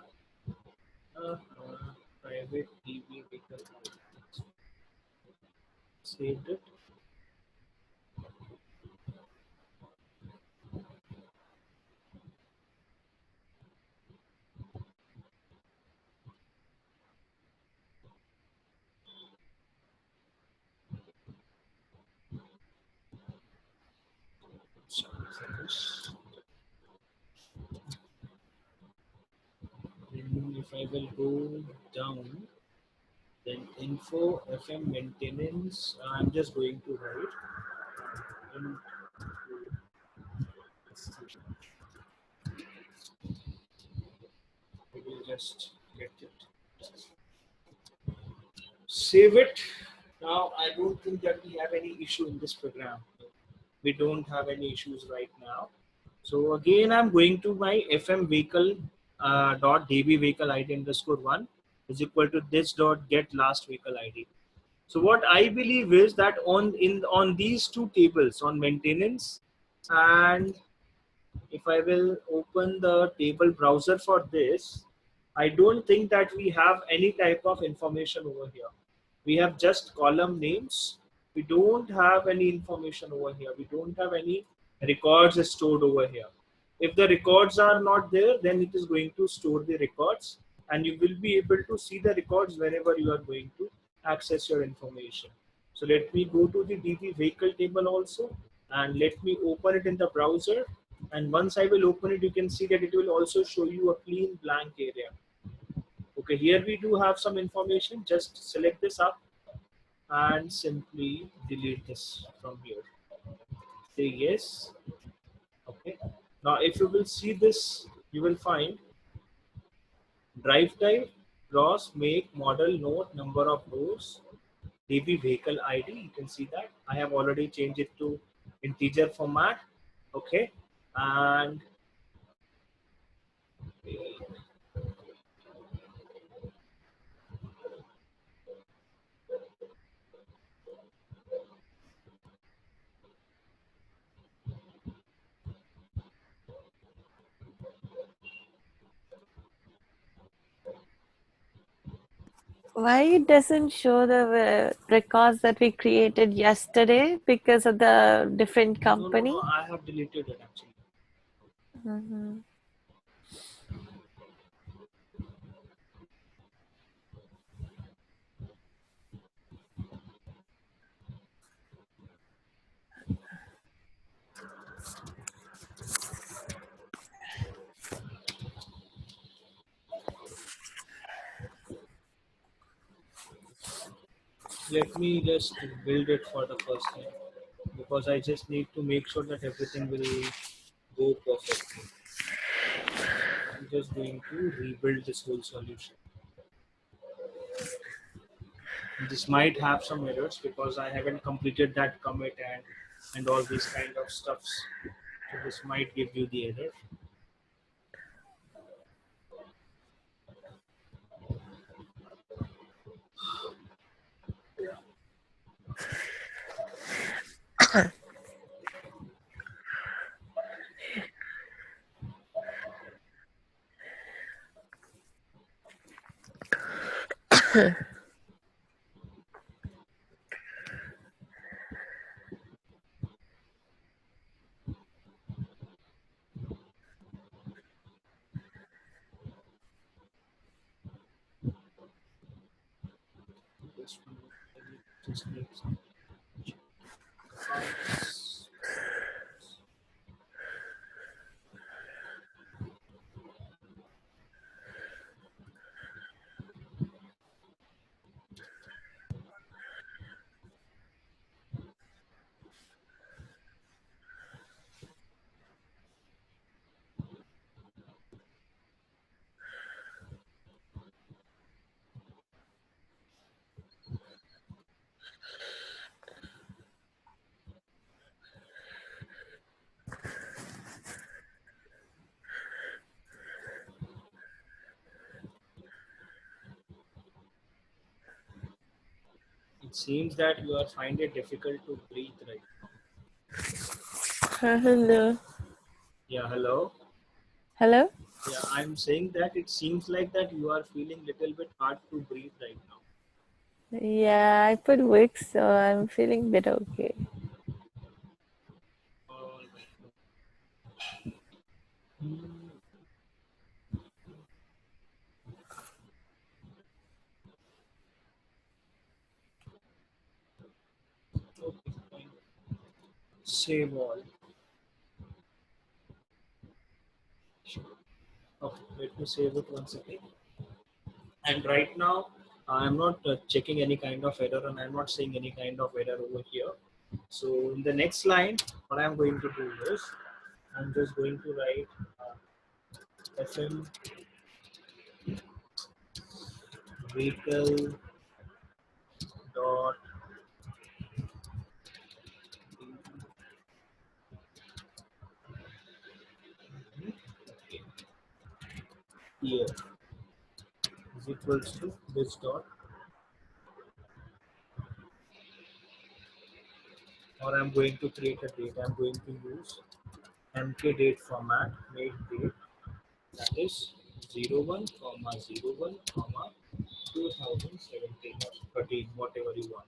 Private TV vehicle. Saved it. Sorry for this. Then if I will go down, then info FM maintenance, I'm just going to write. And I will just get it. Save it. Now I don't think that we have any issue in this program. We don't have any issues right now. So again, I'm going to my FM vehicle dot db vehicle ID underscore one is equal to this dot get last vehicle ID. So what I believe is that on these two tables, on maintenance, and if I will open the table browser for this, I don't think that we have any type of information over here. We have just column names. We don't have any information over here. We don't have any records stored over here. If the records are not there, then it is going to store the records and you will be able to see the records whenever you are going to access your information. So let me go to the DB vehicle table also and let me open it in the browser, and once I will open it, you can see that it will also show you a clean blank area. Okay, here we do have some information. Just select this up and simply delete this from here. Say yes. Okay, now if you will see this, you will find drive type, gross, make, model, note, number of doors, DB vehicle ID. You can see that I have already changed it to integer format. Okay, and Why it doesn't show the records that we created yesterday because of the different company? No, I have deleted it actually. Mm-hmm. Let me just build it for the first time because I just need to make sure that everything will go perfectly. I'm just going to rebuild this whole solution. This might have some errors because I haven't completed that commit and all these kind of stuffs. So this might give you the error. This one, just make some counts. It seems that you are finding it difficult to breathe right now. Hello. Yeah, hello. Hello? Yeah, I'm saying that it seems like that you are feeling little bit hard to breathe right now. Yeah, I put Wix, so I'm feeling a bit okay. All right. Hmm, okay, fine. Save all. Sure. Okay, let me save it once again. And right now, I'm not checking any kind of error, and I'm not saying any kind of error over here. So in the next line, what I'm going to do is, I'm just going to write FM vehicle dot here is equals to this dot, or I'm going to create a date. I'm going to use MK date format, make date, that is 01, 01, 2017 or 13, whatever you want.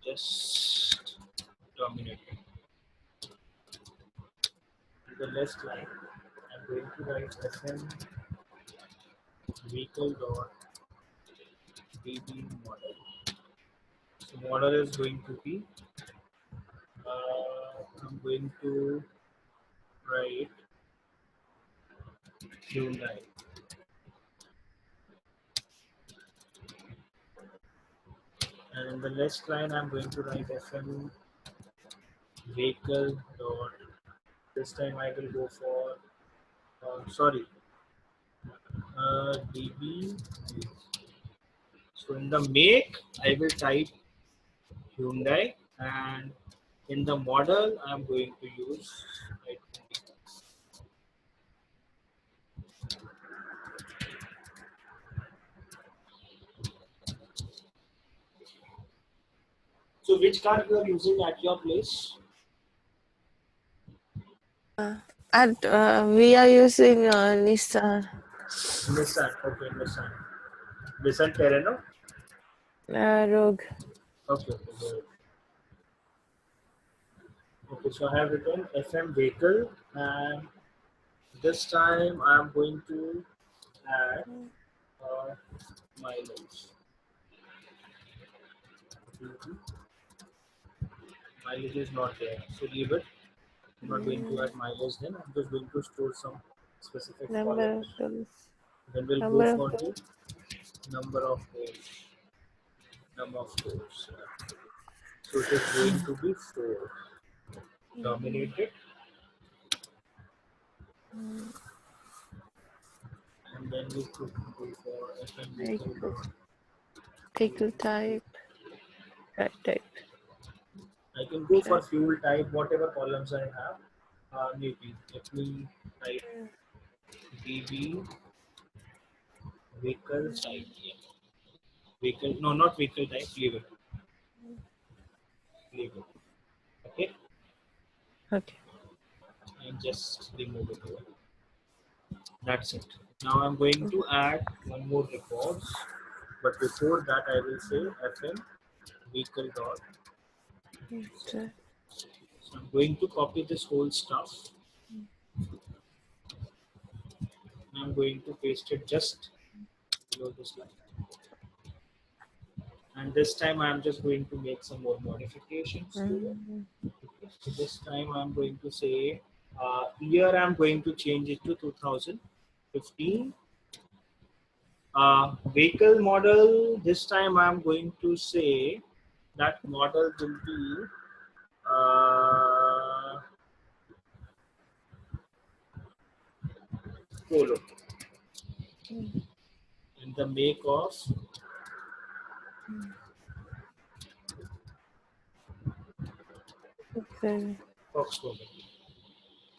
Just dominate it. In the next line, I'm going to write FM vehicle dot DB model. So model is going to be, I'm going to write Hyundai. And in the next line, I'm going to write FM vehicle dot. This time I will go for, sorry, DB. So in the make, I will type Hyundai, and in the model, I'm going to use. So which car you are using at your place? We are using Nissan Nissan. Okay, Nissan. Nissan Terrano. Rogue. Okay, okay, good. Okay, so I have written FM vehicle, and this time I am going to add mileage. Mhm. Mileage is not there, so leave it. I'm not going to add mileage then. I'm just going to store some specific Number of columns. tools. Then we'll go Number of for the tools. number of holes. Number of holes. So it is going to be 4. Dominate it, and then we could go for FM vehicle. Vehicle type. Type. I can go for fuel type, whatever columns I have. Maybe let me type DB vehicle type. Yeah. Vehicle, no, not vehicle type. Leave it. Leave it. Okay, Okay. and just remove it away. That's it. Now I'm going to add one more records, but before that I will say FM vehicle dot. Okay. So I'm going to copy this whole stuff. I'm going to paste it just below this line. And this time I'm just going to make some more modifications to it. Okay. So this time I'm going to say year I'm going to change it to 2015. Vehicle model, this time I'm going to say that model will be Polo, in the make of Okay. Volkswagen.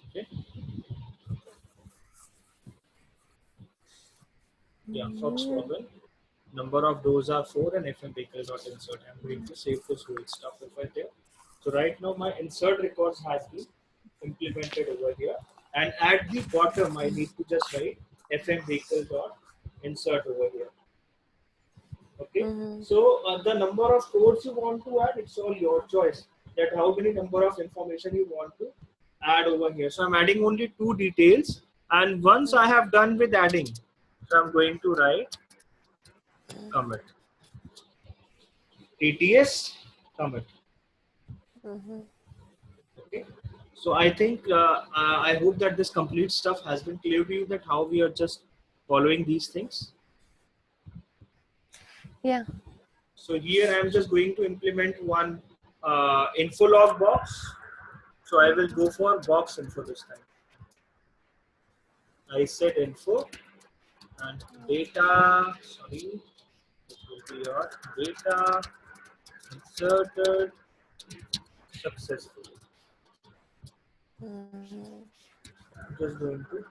Okay. Yeah, Volkswagen Number of doors are 4 and FM vehicle dot insert. I'm going to save this whole stuff over there. So right now my insert records has been implemented over here. And at the bottom, I need to just write FM vehicle dot insert over here. Okay. Mm-hmm. So the number of codes you want to add, it's all your choice. That how many number of information you want to add over here. So I'm adding only 2 details. And once I have done with adding, so I'm going to write commit. TTS commit. Mm-hmm. Okay. So I think I hope that this complete stuff has been clear to you that how we are just following these things. Yeah. So here I am just going to implement one info log box. So I will go for box info this time. I said info and data. Sorry, it will be your data inserted successfully. Mm-hmm. I'm just going to.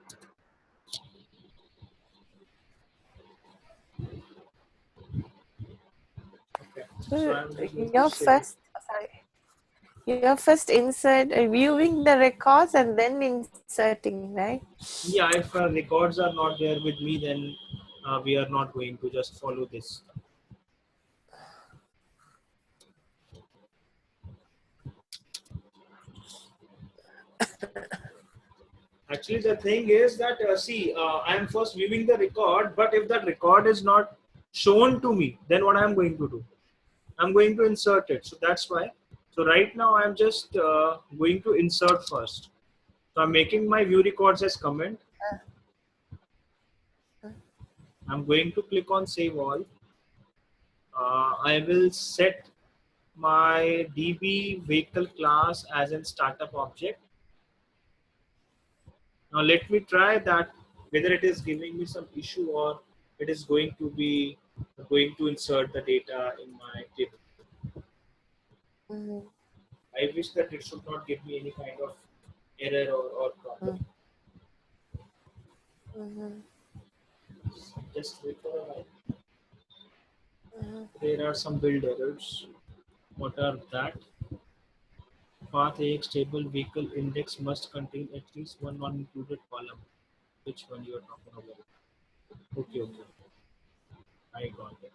Okay. So I'm just going to Your save. first, sorry, your first insert, viewing the records and then inserting, right? Yeah, if records are not there with me, then we are not going to just follow this. Actually, the thing is that see, I am first viewing the record, but if that record is not shown to me, then what I am going to do? I'm going to insert it. So that's why. So right now I'm just going to insert first. So I'm making my view records as comment. I'm going to click on save all. I will set my DB vehicle class as in startup object. Now let me try that whether it is giving me some issue or it is going to be going to insert the data in my table. Mm-hmm. I wish that it should not give me any kind of error or problem. Mm-hmm. Just wait for a while. Mm-hmm. There are some build errors. What are that? Path AX table vehicle index must contain at least one non-included column. Which one you are talking about? Okay, okay. I got it.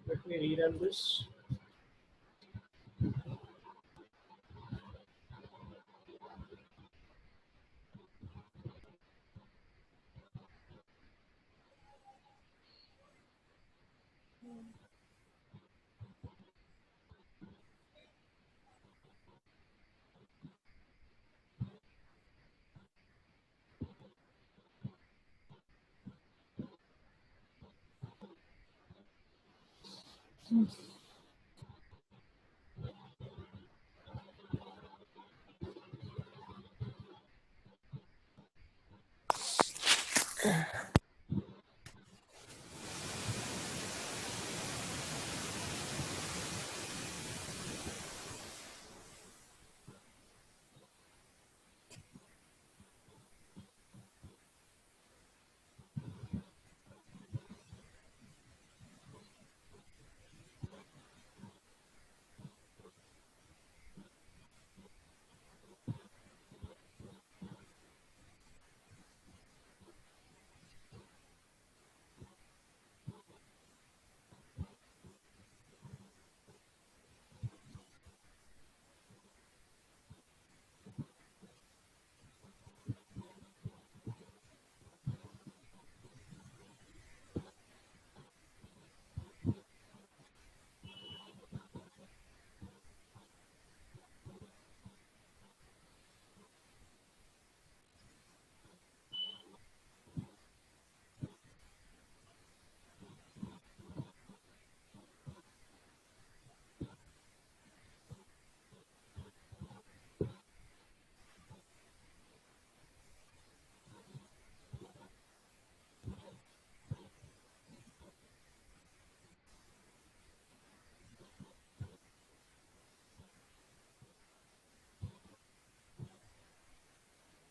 Let me rerun this.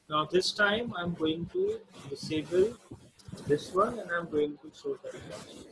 Now this time I'm going to disable this one and I'm going to show the results.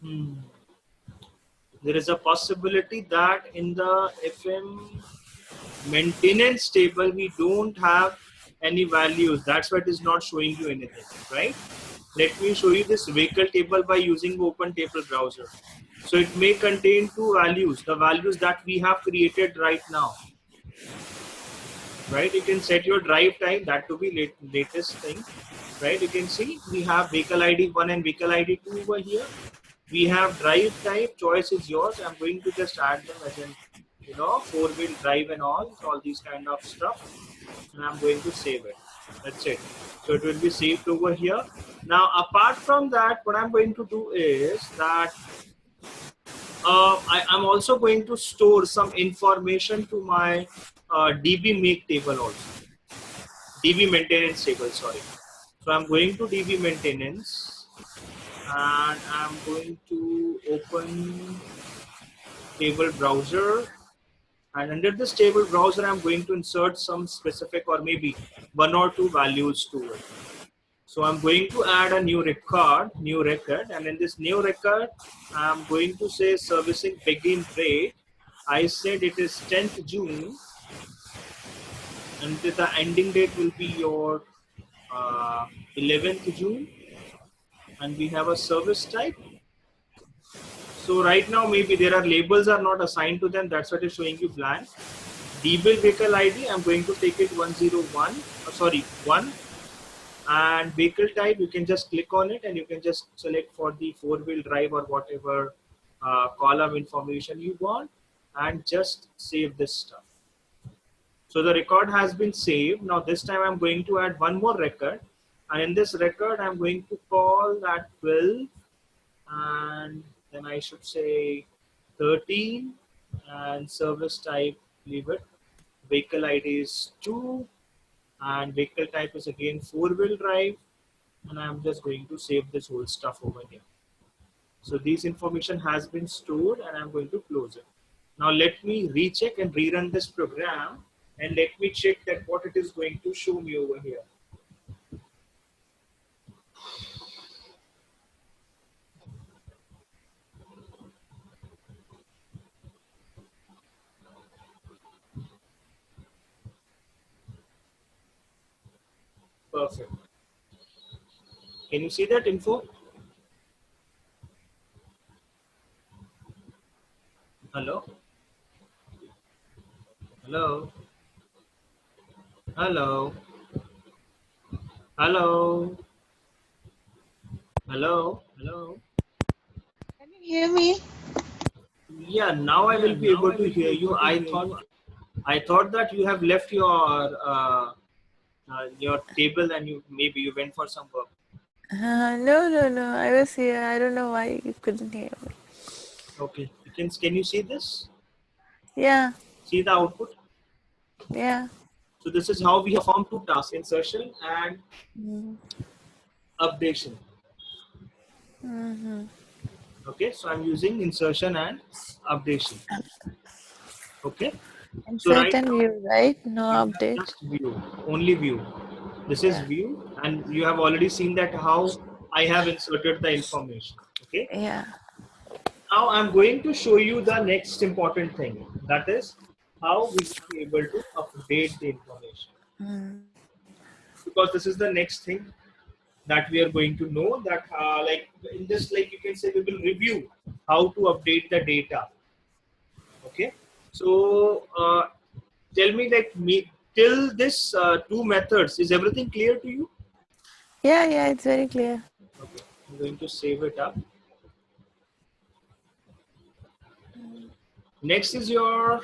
Hmm. There is a possibility that in the FM maintenance table we don't have any values. That's why it is not showing you anything, right? Let me show you this vehicle table by using open table browser. So it may contain two values, the values that we have created right now, right? You can set your drive time, that to be latest thing, right? You can see we have vehicle ID 1 and vehicle ID 2 over here. We have drive type, choice is yours. I'm going to just add them as in, four-wheel drive and all these kind of stuff. And I'm going to save it. That's it. So it will be saved over here. Now, apart from that, what I'm going to do is that I am also going to store some information to my DB make table also. DB maintenance table, sorry. So I'm going to DB maintenance and I'm going to open table browser, and under this table browser I'm going to insert some specific or maybe one or two values to it. So I'm going to add a new record, and in this new record I'm going to say servicing begin date. I said it is 10th June and the ending date will be your 11th June, and we have a service type. So right now maybe there are labels are not assigned to them, that's what is showing you blank. DB vehicle ID, I'm going to take it 101, 1, and vehicle type, you can just click on it and you can just select for the four-wheel drive or whatever column information you want, and just save this stuff. So the record has been saved. Now this time I'm going to add one more record, and in this record I'm going to call that 12, and then I should say 13, and service type, leave it. Vehicle ID is 2, and vehicle type is again four-wheel drive, and I'm just going to save this whole stuff over here. So this information has been stored and I'm going to close it. Now let me recheck and rerun this program, and let me check that what it is going to show me over here. Perfect. Can you see that info? Hello? Hello? Hello? Hello? Hello, hello. Can you hear me? Yeah, now I will be able to hear you. I thought that you have left your table and you went for some work. No. I was here. I don't know why you couldn't hear me. Okay. Can you see this? Yeah, See the output? yeah. So this is how we have formed two tasks: insertion and Mm-hmm. updation. Mm-hmm. Okay. So I'm using insertion and updation. Okay. So Insert right and now view, right? No we have update. just view, only view. This is Yeah, view, and you have already seen that how I have inserted the information. Okay. yeah. Now I'm going to show you the next important thing. That is how we will be able to update the information. Mm. Because this is the next thing that we are going to know, that like in this, like you can say, we will review how to update the data. Okay. So tell me, like, me till this two methods, is everything clear to you? Yeah, it's very clear. Okay. I'm going to save it up. Next is your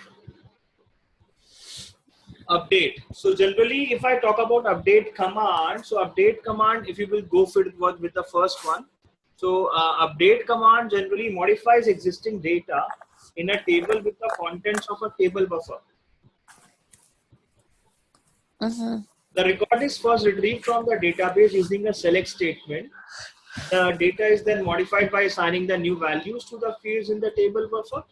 update. So generally, if I talk about update command, so update command, if you will go with the first one. So update command generally modifies existing data in a table with the contents of a table buffer. Mm-hmm. The record is first retrieved from the database using a select statement. The data is then modified by assigning the new values to the fields in the table buffer,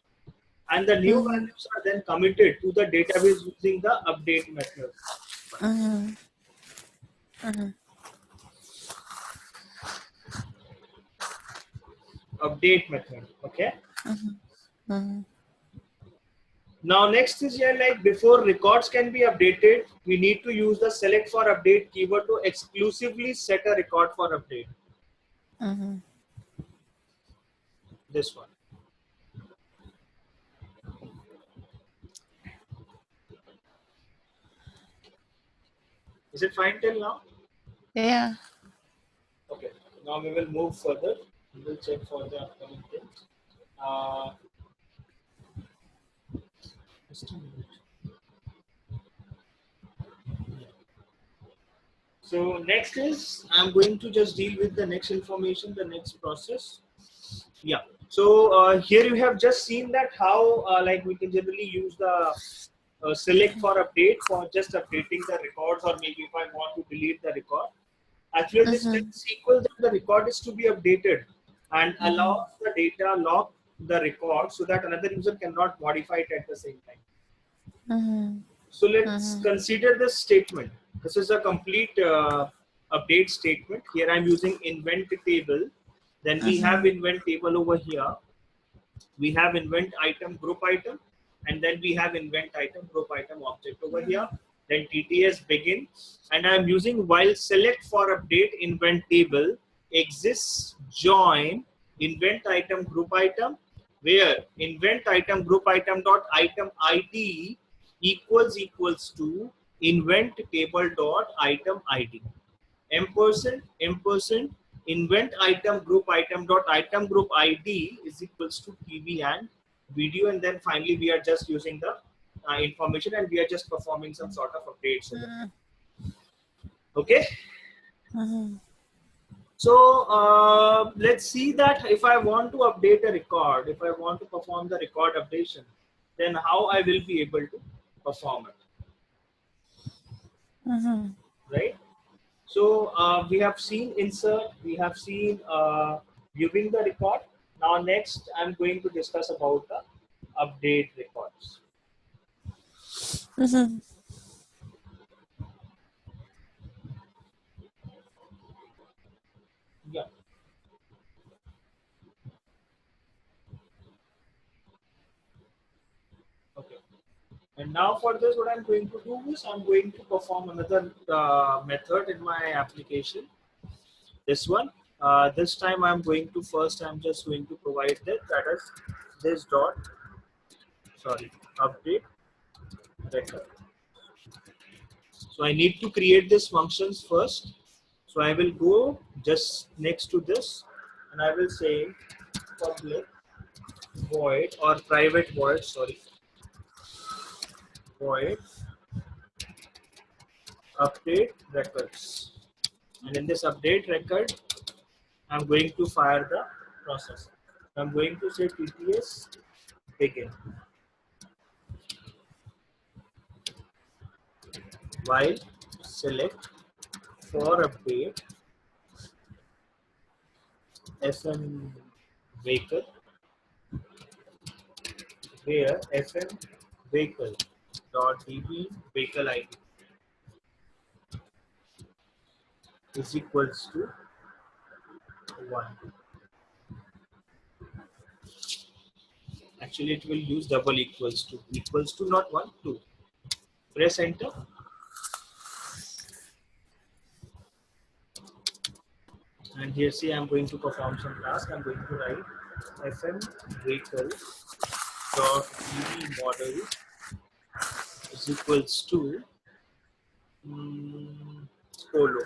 and the new Mm-hmm. values are then committed to the database using the update method. Mm-hmm. Mm-hmm. Update method. Okay. Mm-hmm. Now next is here, like before records can be updated, we need to use the select for update keyword to exclusively set a record for update. Mm-hmm. This one. Is it fine till now? Yeah. Okay. Now we will move further. We will check for the upcoming things. Uh, just a minute. So next is, I'm going to just deal with the next information, the next process. Yeah. So here you have just seen that how like we can generally use the select for update for just updating the records, or maybe if I want to delete the record. Actually, this Mm-hmm. tells SQL that the record is to be updated and Mm-hmm. allows the data lock the record so that another user cannot modify it at the same time. Mm-hmm. So let's Mm-hmm. consider this statement. This is a complete update statement. Here I'm using invent table. Then we have invent table over here. We have invent item group item, and then we have invent item group item object over here. Then TTS begin, and I'm using while select for update invent table exists join invent item group item, where invent item group item dot item ID equals to invent table dot item ID. ampersand invent item dot item group ID is equals to TV and video, and then finally we are just using the information, and we are just performing some sort of updates over here. Okay. Mm-hmm. So let's see that if I want to update a record, if I want to perform the record updation, then how I will be able to perform it, Mm-hmm. right? So we have seen insert, we have seen viewing the record. Now next I'm going to discuss about the update records. Mm-hmm. Yeah. Okay. And now for this, what I'm going to do is I'm going to perform another method in my application. This one. This time I'm going to I'm just going to provide this, that is this dot, sorry, update record. So I need to create these functions first. So I will go just next to this and I will say public void or private void, sorry, void update records. And in this update record, I'm going to fire the process. I'm going to say TTS begin. While select for update FM vehicle, where FM vehicle dot db vehicle ID is equals to 1. Actually, it will use double equals to not 1, 2. Press enter. And here see I'm going to perform some task. I'm going to write FM vehicle dot db model is equals to polo.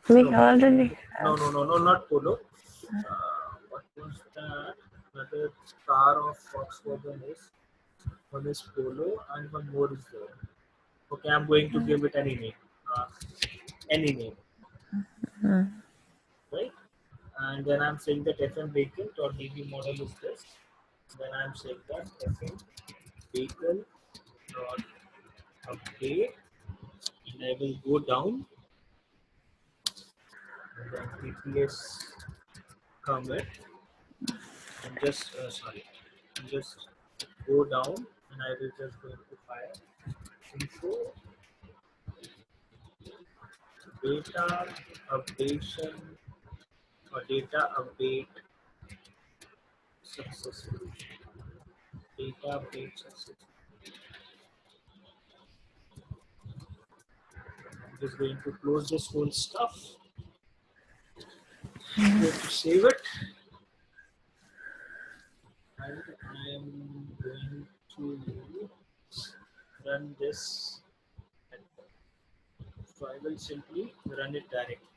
We No, already no, not polo. What was that? Another car of Volkswagen is one is polo and one more is there. Okay, I'm going to give it any name. Any name, right? And then I'm saying that FM vehicle dot db model is this. Then I'm saying that FM vehicle dot update, and I will go down and then TTS commit and just just go down and I will just go to file info data updation or data update successful. Data update successful. I'm just going to close this whole stuff. I'm going to save it. And I am going to run this. So I will simply run it directly.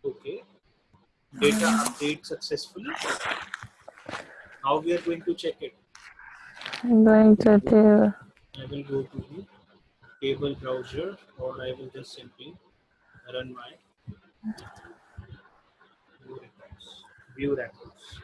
Okay. Data update successfully. How we are going to check it? I'm going to do. I will go to the table browser, or I will just simply run my view records.